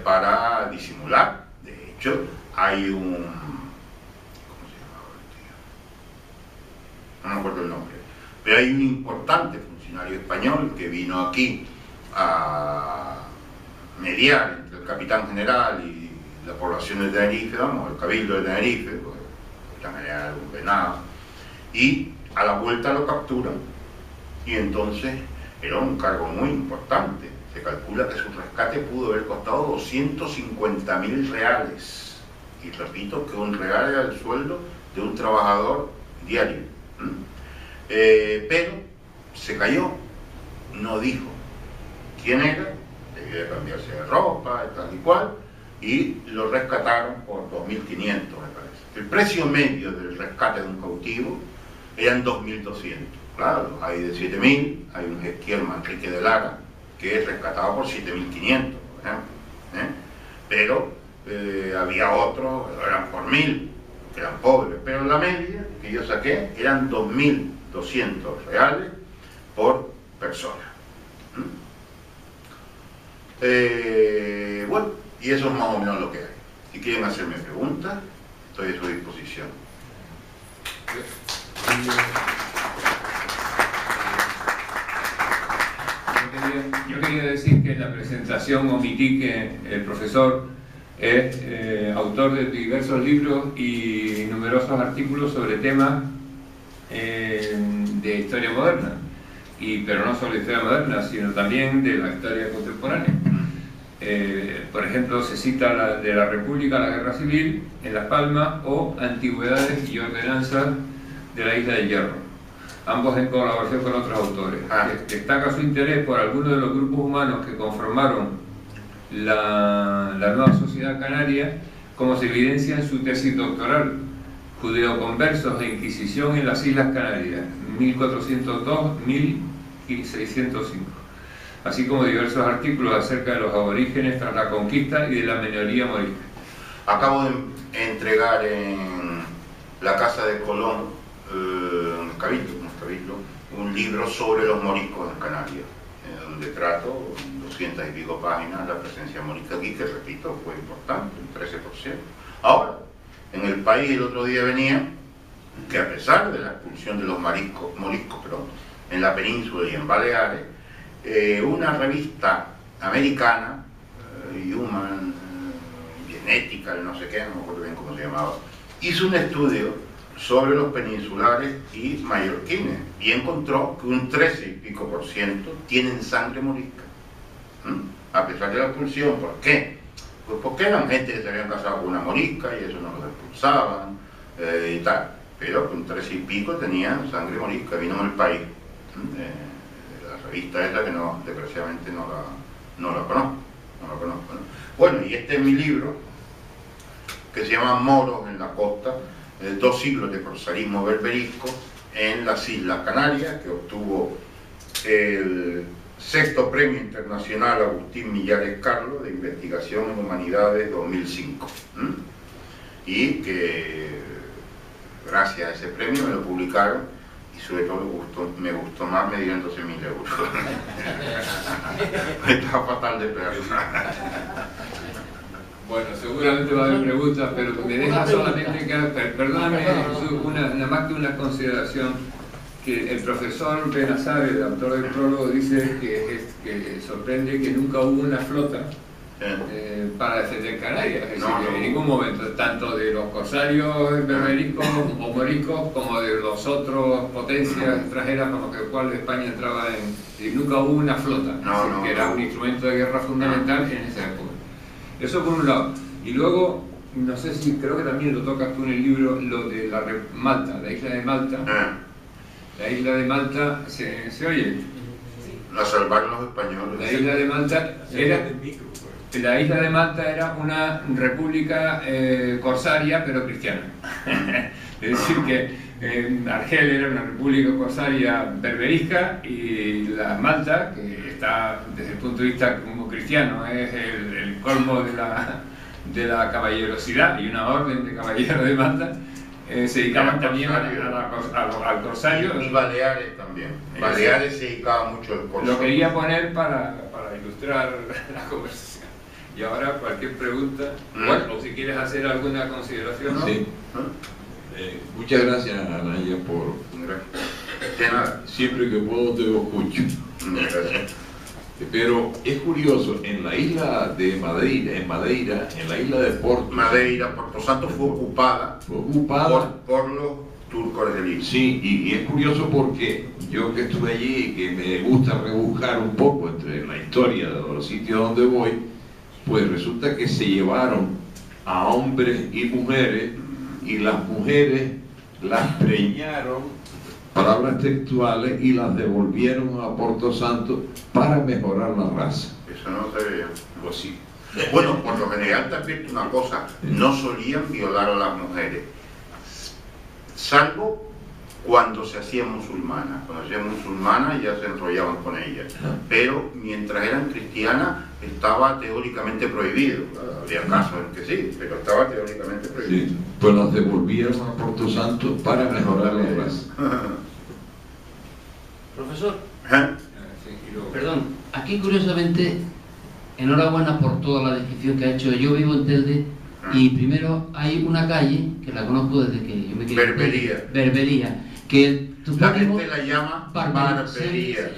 para disimular. De hecho, hay un... ¿cómo se llamaba el tío? No me acuerdo el nombre. Pero hay un importante funcionario español que vino aquí a mediar entre el capitán general y la población de Tenerife, vamos, el cabildo de Tenerife, porque el capitán general era un venado, y a la vuelta lo capturan. Y entonces era un cargo muy importante. Se calcula que su rescate pudo haber costado 250.000 reales. Y repito que un real era el sueldo de un trabajador diario. Pero se cayó, no dijo quién era, debía de cambiarse de ropa y tal y cual, y lo rescataron por 2.500, me parece. El precio medio del rescate de un cautivo eran 2.200. Claro, hay de 7.000, hay un Esquiel Manrique de Lara, que es rescatado por 7.500, por ejemplo. Pero había otros, eran por 1.000, que eran pobres, pero la media que yo saqué eran 2.200 reales por persona. Bueno, y eso es más o menos lo que hay. Si quieren hacerme preguntas, estoy a su disposición. Yo quería decir que en la presentación omití que el profesor es autor de diversos libros y numerosos artículos sobre temas de historia moderna, pero no solo de historia moderna, sino también de la historia contemporánea. Por ejemplo, se cita de la República, la Guerra Civil en Las Palmas, o Antigüedades y Ordenanzas de la Isla del Hierro, ambos en colaboración con otros autores. Destaca su interés por algunos de los grupos humanos que conformaron la nueva sociedad canaria, como se evidencia en su tesis doctoral, Judeoconversos e Inquisición en las Islas Canarias, 1402-1605, así como diversos artículos acerca de los aborígenes tras la conquista y de la minoría morisca. Acabo de entregar en la Casa de Colón, en Cabildo, un libro sobre los moriscos en Canarias, donde trato 200 y pico páginas la presencia morisca aquí, que repito, fue importante, un 13%. Ahora, en el país el otro día venía que a pesar de la expulsión de los moriscos, en la península y en Baleares, una revista americana, Human Genetical, no sé qué, no me acuerdo bien cómo se llamaba, hizo un estudio sobre los peninsulares y mallorquines y encontró que un 13 y pico % tienen sangre morisca, a pesar de la expulsión. ¿Por qué? Pues porque eran gente que se habían casado con una morisca y eso no los expulsaban y tal, pero un 13 y pico tenían sangre morisca. Vino en El País, la revista esa que no, desgraciadamente no la conozco, ¿no? Bueno, y este es mi libro que se llama Moros en la Costa, 2 siglos de corsarismo berberisco en las Islas Canarias, que obtuvo el 6º Premio Internacional Agustín Millares Carlos de Investigación en Humanidades 2005. Y que gracias a ese premio me lo publicaron y sobre todo me gustó más, me dieron 12.000 euros. Está fatal de plata. Bueno, seguramente va a haber preguntas, pero me deja solamente que, perdóname, nada más que una consideración, que el profesor Benazares, el autor del prólogo, dice que sorprende que nunca hubo una flota para defender Canarias, es decir, que en ningún momento, tanto de los corsarios berberiscos o moriscos como de los otros potencias extranjeras con los cuales España entraba en... nunca hubo una flota, que era un instrumento de guerra fundamental en esa época. Eso por un lado. Y luego, no sé si creo que también lo tocas tú en el libro, lo de Malta, la isla de Malta. La isla de Malta, ¿se oye? La salvaron los españoles. La isla de Malta era una república corsaria, pero cristiana. Es decir, que Argel era una república corsaria berberisca y la Malta, que está desde el punto de vista como cristiano, es el colmo de la caballerosidad y una orden de caballeros de Malta, se dedicaban también al corsario. Y Baleares también. Baleares se dedicaba mucho al corsario. Lo quería poner para ilustrar la conversación. Y ahora cualquier pregunta, o si quieres hacer alguna consideración, ¿no? Sí. Muchas gracias, Anaya, por... Siempre que puedo te escucho. Gracias. Pero es curioso, en la isla de Madeira, en la isla de Porto... Madeira, Porto Santo fue ocupada por los turcos de Libia. Sí, y es curioso porque yo que estuve allí y que me gusta rebuscar un poco entre la historia de los sitios donde voy, pues resulta que se llevaron a hombres y mujeres, y las mujeres las preñaron, palabras textuales, y las devolvieron a Porto Santo para mejorar la raza. Eso no se veía. Pues sí. Bueno, por lo general también una cosa, no solían violar a las mujeres, salvo cuando se hacían musulmanas. Cuando se hacían musulmanas ya se enrollaban con ellas, pero mientras eran cristianas estaba teóricamente prohibido. Había casos en que sí, pero estaba teóricamente prohibido. Sí, pues las devolvieron a Porto Santo para mejorar la raza. Profesor, perdón, aquí curiosamente, enhorabuena por toda la descripción que ha hecho. Yo vivo en Telde y primero hay una calle que la conozco desde que yo me quedé. Berbería. Que la gente la llama Barbería.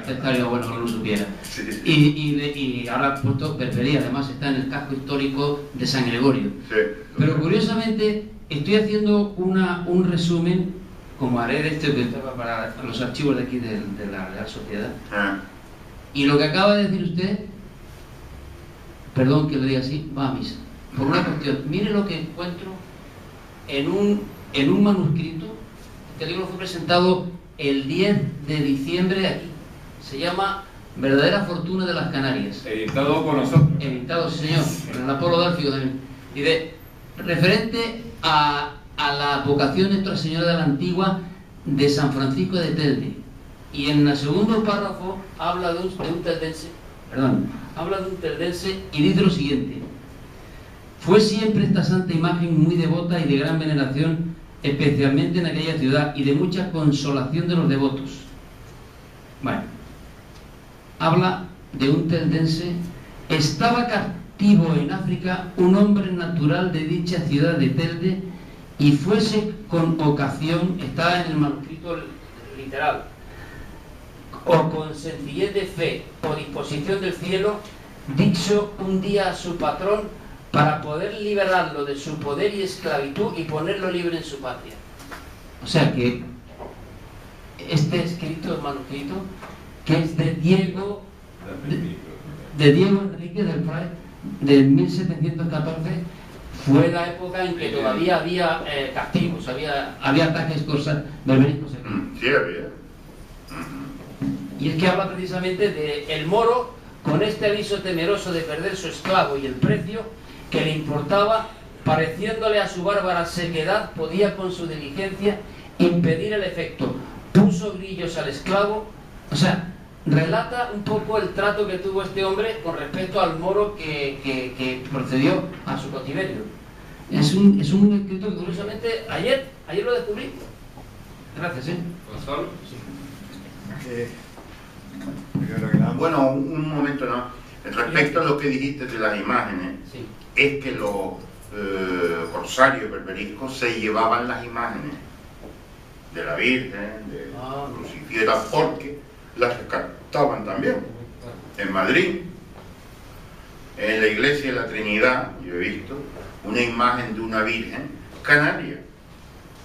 Estaría bueno que no lo supiera. Sí. Y ahora puesto Berbería, además está en el casco histórico de San Gregorio. Sí. Pero curiosamente estoy haciendo un resumen, como haré de este que estaba para los archivos de aquí de la Real Sociedad. Y lo que acaba de decir usted, perdón que lo diga así, va a misa. Por una cuestión, mire lo que encuentro en un manuscrito. Este libro fue presentado el 10 de diciembre aquí. Se llama Verdadera Fortuna de las Canarias. Editado por nosotros. Editado, sí señor, por el Apolo Dálfigo también. Y referente a la vocación de Nuestra Señora de la Antigua de San Francisco de Telde. Y en el segundo párrafo habla de un teldense y dice lo siguiente: fue siempre esta santa imagen muy devota y de gran veneración, especialmente en aquella ciudad, y de mucha consolación de los devotos. Bueno, habla de un teldense. Estaba cautivo en África un hombre natural de dicha ciudad de Telde, y fuese con ocasión, está en el manuscrito literal, o con sencillez de fe o disposición del cielo, dicho un día a su patrón, para poder liberarlo de su poder y esclavitud y ponerlo libre en su patria. O sea que este escrito, manuscrito, que es de Diego Enrique del Fray, de 1714, fue la época en que todavía había castigos, había ataques berberiscos. Sí, había. Y es que habla precisamente de el moro, con este aviso temeroso de perder su esclavo y el precio que le importaba, pareciéndole a su bárbara sequedad, podía con su diligencia impedir el efecto. Puso grillos al esclavo, O sea, relata un poco el trato que tuvo este hombre con respecto al moro que procedió a su cautiverio. Es un escrito que curiosamente ayer lo descubrí. Gracias, Gonzalo. Bueno, un momento, ¿no? Respecto a lo que dijiste de las imágenes, Sí. es que los corsarios berberiscos se llevaban las imágenes de la Virgen, de Crucifiera, porque las rescataban también. En Madrid, en la iglesia de la Trinidad, yo he visto una imagen de una Virgen canaria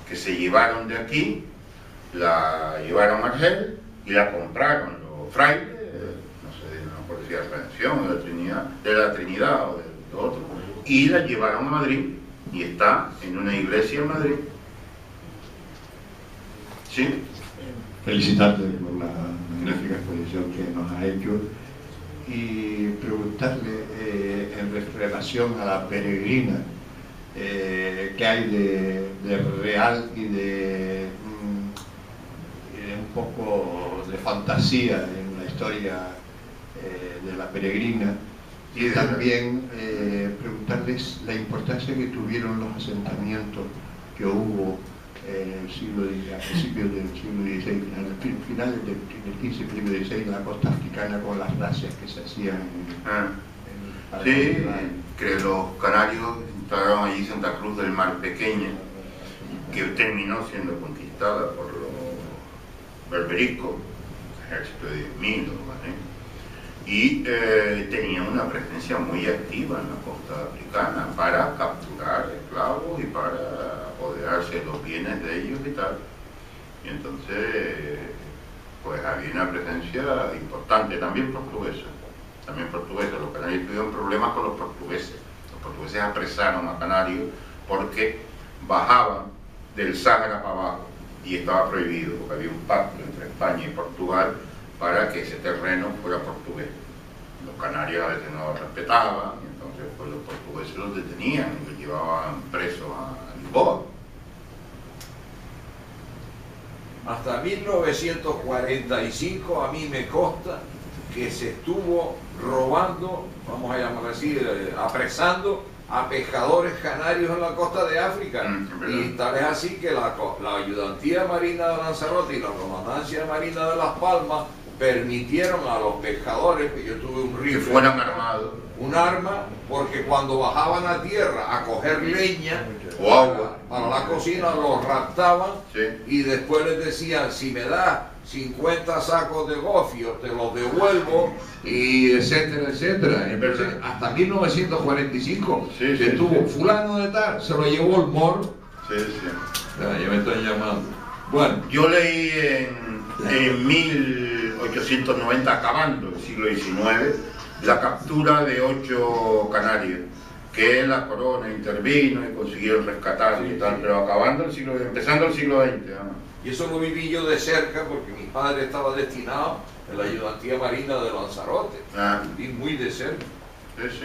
que se llevaron de aquí, la llevaron a Argel y la compraron los frailes, no sé, no por decir Redención, de la Trinidad o de otro, y la llevaron a Madrid y está en una iglesia en Madrid. ¿Sí? Felicitarte por la magnífica exposición que nos ha hecho y preguntarle en relación a la peregrina que hay de real y de un poco de fantasía en la historia de la peregrina, y también preguntarles la importancia que tuvieron los asentamientos que hubo en el siglo, a principios del siglo XVI, finales del XV, principios del XVI, en la costa africana, con las razzias que se hacían sí, que los canarios entraron allí Santa Cruz del Mar Pequeña, que terminó siendo conquistada por los berberiscos, ejército de 10.000, ¿vale? Y tenían una presencia muy activa en la costa africana para capturar esclavos y para apoderarse de los bienes de ellos y tal. Y entonces, pues había una presencia importante, también portuguesa. Los canarios tuvieron problemas con los portugueses. Los portugueses apresaron a Canarios porque bajaban del Sáhara para abajo y estaba prohibido, porque había un pacto entre España y Portugal para que ese terreno fuera portugués. Los canarios a veces no lo respetaban, y entonces pues, los portugueses los detenían y los llevaban presos a Lisboa. Hasta 1945 a mí me consta que se estuvo robando, vamos a llamar así, apresando a pescadores canarios en la costa de África. Y tal es así que la ayudantía marina de Lanzarote y la comandancia marina de Las Palmas permitieron a los pescadores, que yo tuve un rifle, que fueran armados, un arma, porque cuando bajaban a tierra a coger leña o agua para la cocina, los raptaban, sí. Y después les decían, si me das 50 sacos de gofio, te los devuelvo, y etcétera, etcétera. Entonces, hasta 1945 sí, se tuvo sí. fulano de tal, se lo llevó el moro. Sí. Ya me están llamando. Bueno, yo leí en 1890, acabando el siglo XIX, la captura de 8 canarios, que la corona intervino y consiguieron rescatar y tal, pero acabando el siglo, empezando el siglo XX. Y eso lo viví yo de cerca porque mi padre estaba destinado en la ayudantía marina de Lanzarote. Viví muy de cerca.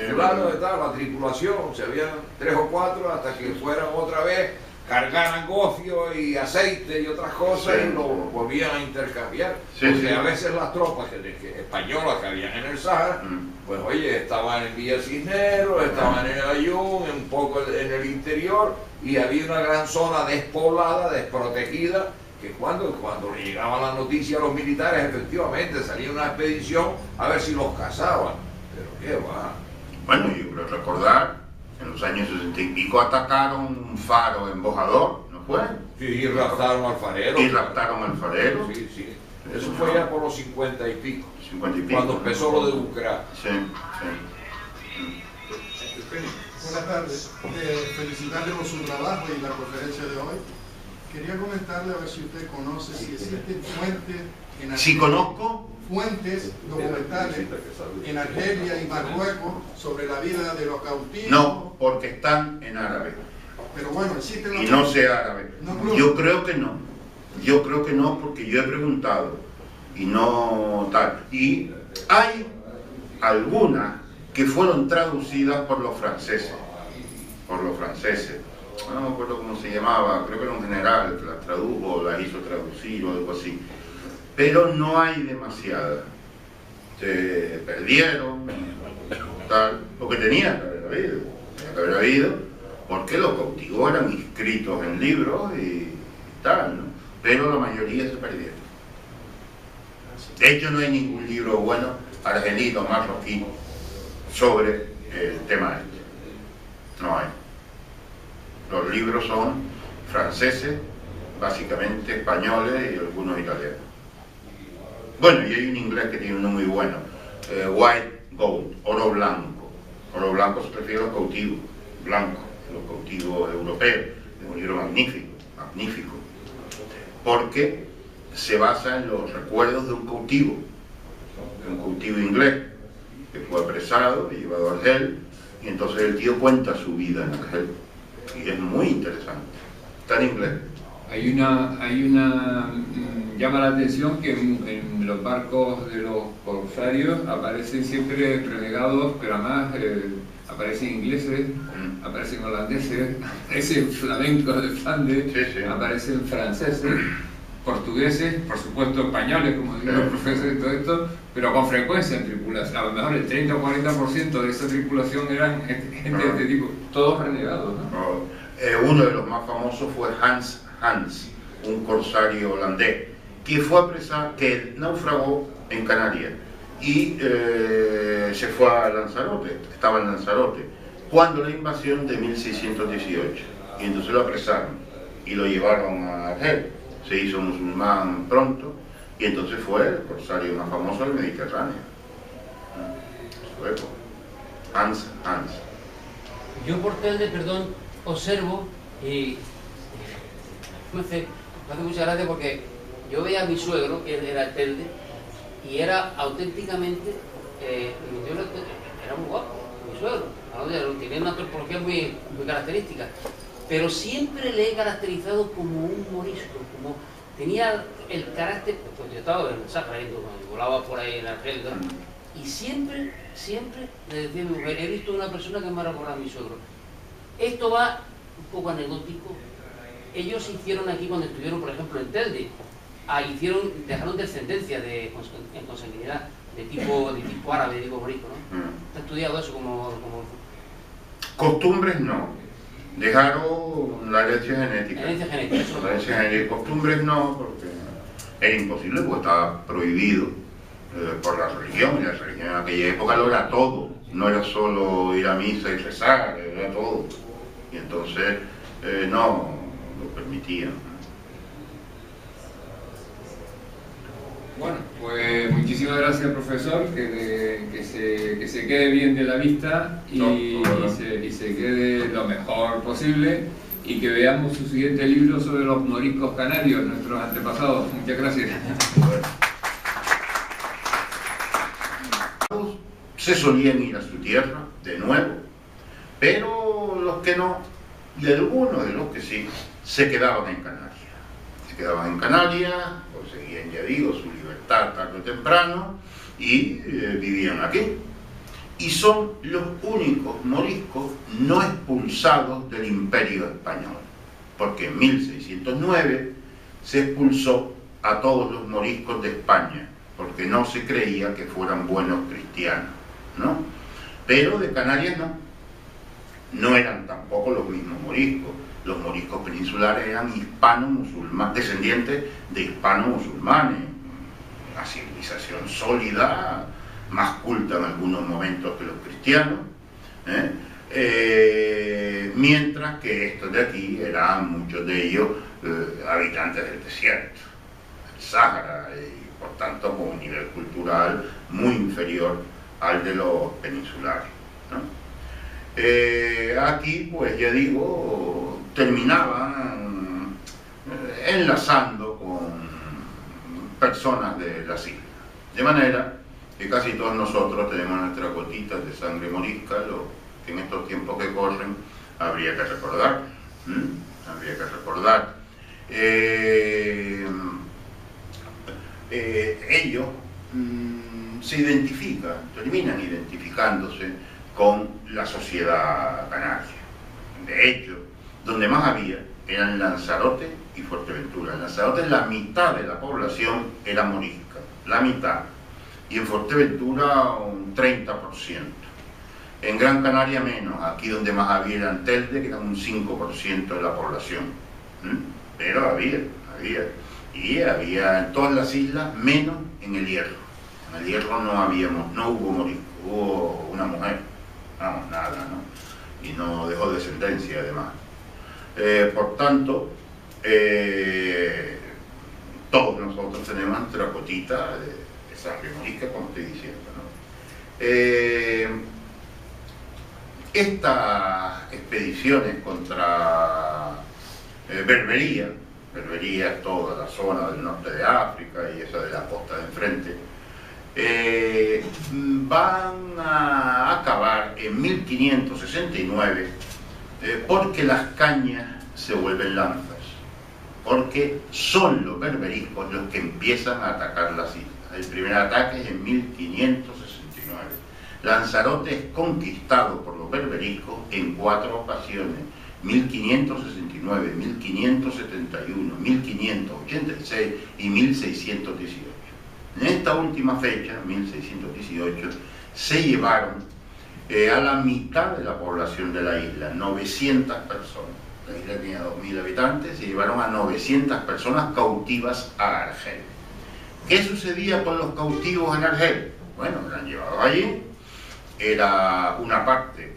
Fulano de tal, la tripulación, se habían 3 o 4 hasta que fueran otra vez, cargaran gofio y aceite y otras cosas, y lo volvían a intercambiar. Porque a veces las tropas españolas que habían en el Sáhara, pues oye, estaban en Villa Cisneros, estaban en el Ayun, un poco en el interior, y había una gran zona despoblada, desprotegida, que cuando le llegaba la noticia a los militares, efectivamente salía una expedición a ver si los cazaban. Pero qué va. Bueno, yo creo recordar, en los años 60 y pico atacaron un faro embojador, ¿no fue? Sí, y raptaron al farero. Y raptaron al farero. Sí, sí. Eso fue ya por los 50 y pico. 50 y pico. Cuando empezó lo de Ucrania. Sí. Buenas tardes. Felicitarle por su trabajo y la conferencia de hoy. Quería comentarle a ver si usted conoce si existen fuentes en Argelia, si conozco fuentes documentales en Argelia y Marruecos sobre la vida de los cautivos. No, porque están en árabe. Pero bueno, existen. Y no sé árabe. No, yo creo que no. Yo creo que no, porque yo he preguntado y no tal. Y hay algunas que fueron traducidas por los franceses. No me acuerdo cómo se llamaba, creo que era un general que las tradujo o las hizo traducir o algo así. pero no hay demasiadas. Se perdieron, tal, porque tenía que haber habido, porque los cautivos eran inscritos en libros y tal, ¿no? Pero la mayoría se perdieron. De hecho, no hay ningún libro bueno, argelino, marroquí, sobre el tema este. No hay. Los libros son franceses, básicamente españoles y algunos italianos. Bueno, y hay un inglés que tiene uno muy bueno, white gold, oro blanco. Oro blanco se refiere a los cautivos blancos, los cautivos europeos. Es un libro magnífico, magnífico, porque se basa en los recuerdos de un cautivo inglés, que fue apresado y llevado a Argel, y entonces el tío cuenta su vida en Argel, y es muy interesante. Está en inglés. Llama la atención que en los barcos de los corsarios aparecen siempre renegados, pero además aparecen ingleses, aparecen holandeses, aparecen flamencos de Flandes, Sí. aparecen franceses, portugueses, por supuesto españoles, como digo los profesores y todo esto, pero con frecuencia en tripulación. A lo mejor el 30 o 40% de esa tripulación eran gente de este tipo, todos renegados, ¿no? Uno de los más famosos fue Hans, un corsario holandés, que fue apresado, que naufragó en Canarias y se fue a Lanzarote, estaba en Lanzarote, cuando la invasión de 1618, y entonces lo apresaron y lo llevaron a Argel. Se hizo musulmán pronto y entonces fue el corsario más famoso del Mediterráneo. Sueco. Hans. Yo por Telde, perdón, observo y me hace mucha gracia porque yo veía a mi suegro, que era Telde, y era auténticamente, mi suegro era muy guapo, mi suegro, tenía una antropología muy característica, pero siempre le he caracterizado como un morisco, como tenía el carácter, pues yo estaba en el Sahara, volaba por ahí en Argel, ¿no? Y siempre le decía a mi mujer, he visto una persona que me ha recordado a mi suegro. Esto va un poco anecdótico. Ellos hicieron aquí, cuando estuvieron, por ejemplo, en Telde, dejaron descendencia en consanguinidad de tipo árabe, digo morisco, ¿no? ¿Está estudiado eso como...? Costumbres no. Dejaron la herencia genética. La herencia genética. Costumbres no, porque era imposible, porque estaba prohibido por la religión, y la religión en aquella época lo era todo. No era solo ir a misa y rezar, era todo. Y entonces no lo permitían. Bueno, pues muchísimas gracias, profesor, que se quede bien de la vista y se quede lo mejor posible, y que veamos su siguiente libro sobre los moriscos canarios, nuestros antepasados. Muchas gracias. Se solían ir a su tierra de nuevo, pero los que no, y algunos de los que sí, se quedaban en Canarias. Se quedaban en Canarias, conseguían, ya digo, su libertad tarde o temprano, y vivían aquí. Y son los únicos moriscos no expulsados del Imperio Español, porque en 1609 se expulsó a todos los moriscos de España, porque no se creía que fueran buenos cristianos, ¿no? Pero de Canarias no eran tampoco los mismos moriscos. Los moriscos peninsulares eran hispano-musulmanes, descendientes de hispano-musulmanes, una civilización sólida, más culta en algunos momentos que los cristianos, mientras que estos de aquí eran muchos de ellos habitantes del desierto, del Sáhara, y por tanto con un nivel cultural muy inferior al de los peninsulares, ¿no? Aquí, pues ya digo, terminaban enlazando con personas de las islas, de manera que casi todos nosotros tenemos nuestras gotitas de sangre morisca, lo que en estos tiempos que corren habría que recordar. Habría que recordar. Ellos se identifican, terminan identificándose con la sociedad canaria. De hecho, donde más había eran Lanzarote y Fuerteventura. En Lanzarote la mitad de la población era morisca, la mitad, y en Fuerteventura un 30%. En Gran Canaria menos, aquí donde más había era en Telde, que era un 5% de la población. Pero había. Y había en todas las islas, menos en el Hierro. En el Hierro no hubo morisco, hubo una mujer, vamos, nada, ¿no? Y no dejó descendencia además. Por tanto, todos nosotros tenemos nuestra cotita de sangre morisca, como estoy diciendo, ¿no? Estas expediciones contra Berbería es toda la zona del norte de África y esa de la costa de enfrente, van a acabar en 1569 porque las cañas se vuelven lanzas, porque son los berberiscos los que empiezan a atacar las islas. El primer ataque es en 1569. Lanzarote es conquistado por los berberiscos en 4 ocasiones: 1569, 1571, 1586 y 1618. En esta última fecha, 1618, se llevaron a la mitad de la población de la isla, 900 personas. La isla tenía 2.000 habitantes, se llevaron a 900 personas cautivas a Argel. ¿Qué sucedía con los cautivos en Argel? Bueno, eran llevados allí, era una parte,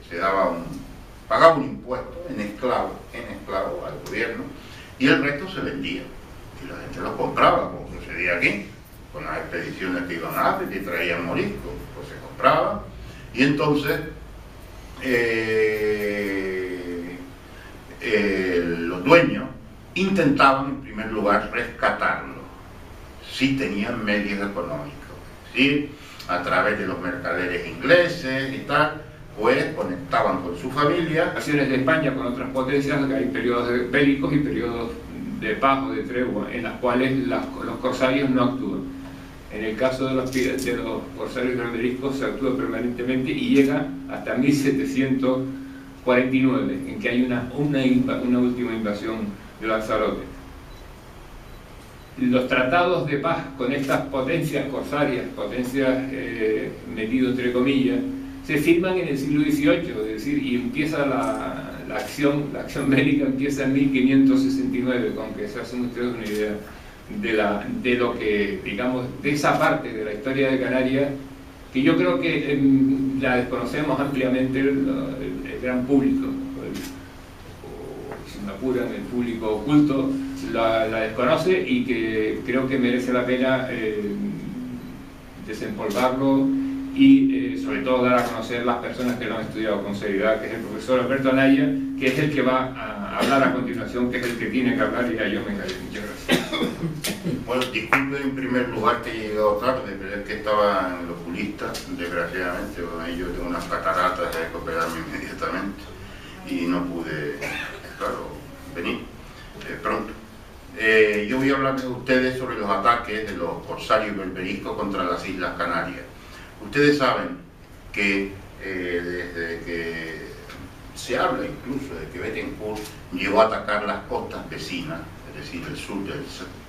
pagaba un impuesto en esclavo al gobierno, y el resto se vendía. Y la gente los compraba, como sucedía aquí, con las expediciones que iban a África y traían moriscos, pues se compraba, y entonces los dueños intentaban en primer lugar rescatarlos, si tenían medios económicos, ¿sí? A través de los mercaderes ingleses y tal, pues conectaban con su familia. Relaciones de España con otras potencias, hay periodos bélicos y periodos de paz o de tregua, en las cuales los corsarios no actúan. En el caso de los corsarios berberiscos se actúa permanentemente y llega hasta 1749, en que hay una última invasión de Lanzarote. Los tratados de paz con estas potencias corsarias, potencias metido entre comillas, se firman en el siglo XVIII, es decir, y empieza la acción bélica empieza en 1569, con que se hacen ustedes una idea de lo que, digamos, de esa parte de la historia de Canarias, que yo creo que la desconocemos ampliamente el gran público, o si me apuran, el público oculto la desconoce, y que creo que merece la pena desempolvarlo y sobre todo dar a conocer las personas que lo han estudiado con seriedad, que es el profesor Alberto Anaya, que es el que va a hablar a continuación, que es el que tiene que hablar, y ya yo me callo. Muchas gracias. Bueno, disculpe en primer lugar que he llegado tarde, pero es que estaba en el oculista, desgraciadamente, yo tengo unas cataratas, hay que operarme inmediatamente y no pude, claro, venir pronto. Yo voy a hablar de ustedes sobre los ataques de los corsarios berberiscos contra las Islas Canarias. Ustedes saben que desde que se habla incluso de que Bettencourt llegó a atacar las costas vecinas, es decir, el sur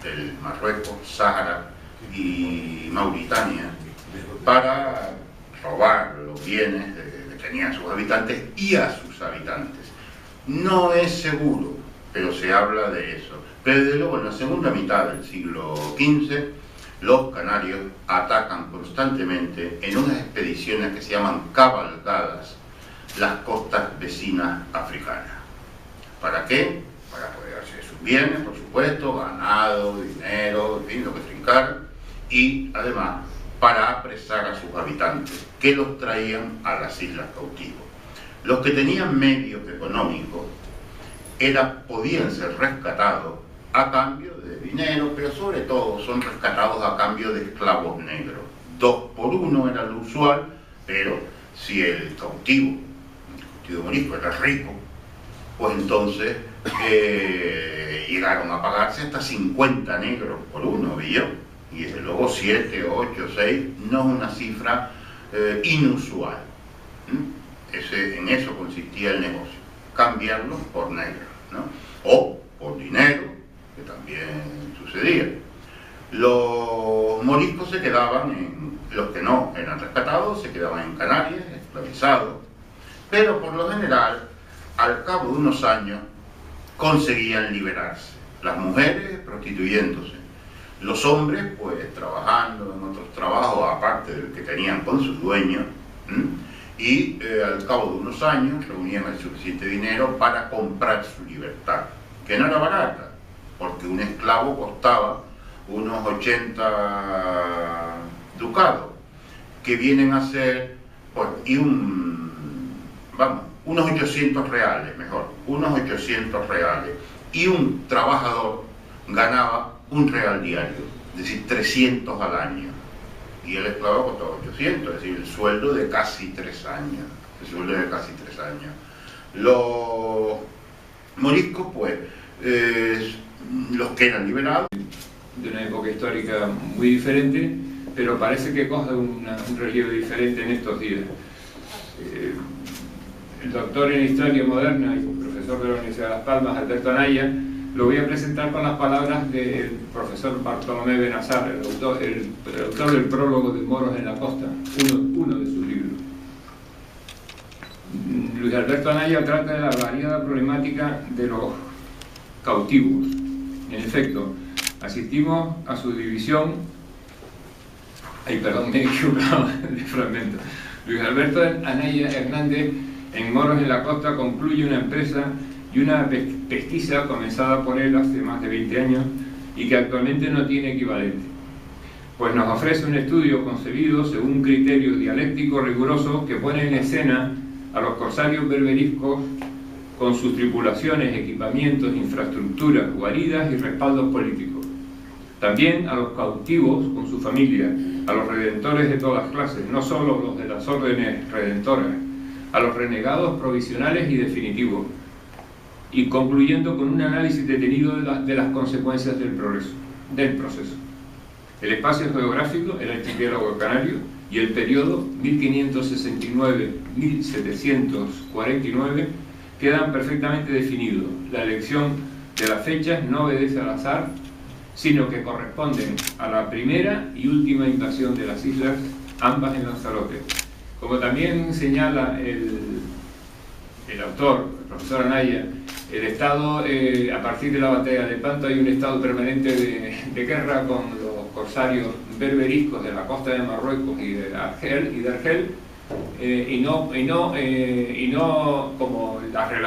del Marruecos, Sáhara y Mauritania, para robar los bienes que tenían sus habitantes y a sus habitantes. No es seguro, pero se habla de eso. Pero desde luego en la segunda mitad del siglo XV, los canarios atacan constantemente en unas expediciones que se llaman cabalgadas las costas vecinas africanas. ¿Para qué? Para apoderarse de sus bienes, por supuesto, ganado, dinero, en fin, lo que trincar, y además para apresar a sus habitantes, que los traían a las islas cautivos. Los que tenían medios económicos podían ser rescatados a cambio de dinero, pero sobre todo son rescatados a cambio de esclavos negros. 2 por 1 era lo usual, pero si el cautivo morisco era rico, pues entonces llegaron a pagarse hasta 50 negros por uno, ¿vio? Y desde luego 7, 8, 6 no es una cifra inusual. En eso consistía el negocio, cambiarlos por negros, ¿no? O los que no eran rescatados se quedaban en Canarias, esclavizados, pero por lo general, al cabo de unos años, conseguían liberarse. Las mujeres prostituyéndose, los hombres pues trabajando en otros trabajos aparte del que tenían con sus dueños, y al cabo de unos años reunían el suficiente dinero para comprar su libertad, que no era barata, porque un esclavo costaba unos 80 ducados, que vienen a ser, pues, unos 800 reales, mejor, unos 800 reales, y un trabajador ganaba un real diario, es decir, 300 al año, y el esclavo costaba 800, es decir, el sueldo de casi 3 años, Los moriscos, pues, los que eran liberados, de una época histórica muy diferente, pero parece que coge un relieve diferente en estos días. El doctor en Historia Moderna y profesor de la Universidad de Las Palmas, Alberto Anaya, lo voy a presentar con las palabras del profesor Bartolomé Benazar, el autor del prólogo de Moros en la Costa, uno de sus libros. Luis Alberto Anaya trata de la variada problemática de los cautivos. En efecto, asistimos a su división. Me he equivocado de fragmento. Luis Alberto Anaya Hernández, en Moros en la Costa, concluye una empresa y una pesquisa comenzada por él hace más de 20 años y que actualmente no tiene equivalente, pues nos ofrece un estudio concebido según un criterio dialéctico riguroso que pone en escena a los corsarios berberiscos con sus tripulaciones, equipamientos, infraestructuras, guaridas y respaldos políticos. También a los cautivos con su familia, a los redentores de todas clases, no solo los de las órdenes redentoras, a los renegados provisionales y definitivos, y concluyendo con un análisis detenido de las consecuencias del proceso. El espacio geográfico, el archipiélago canario, y el periodo 1569-1749 quedan perfectamente definidos. La elección de las fechas no obedece al azar, sino que corresponden a la primera y última invasión de las islas, ambas en Lanzarote. Como también señala el autor, el profesor Anaya, el estado, a partir de la batalla de Lepanto, hay un estado permanente de guerra con los corsarios berberiscos de la costa de Marruecos y de Argel, y no como las relaciones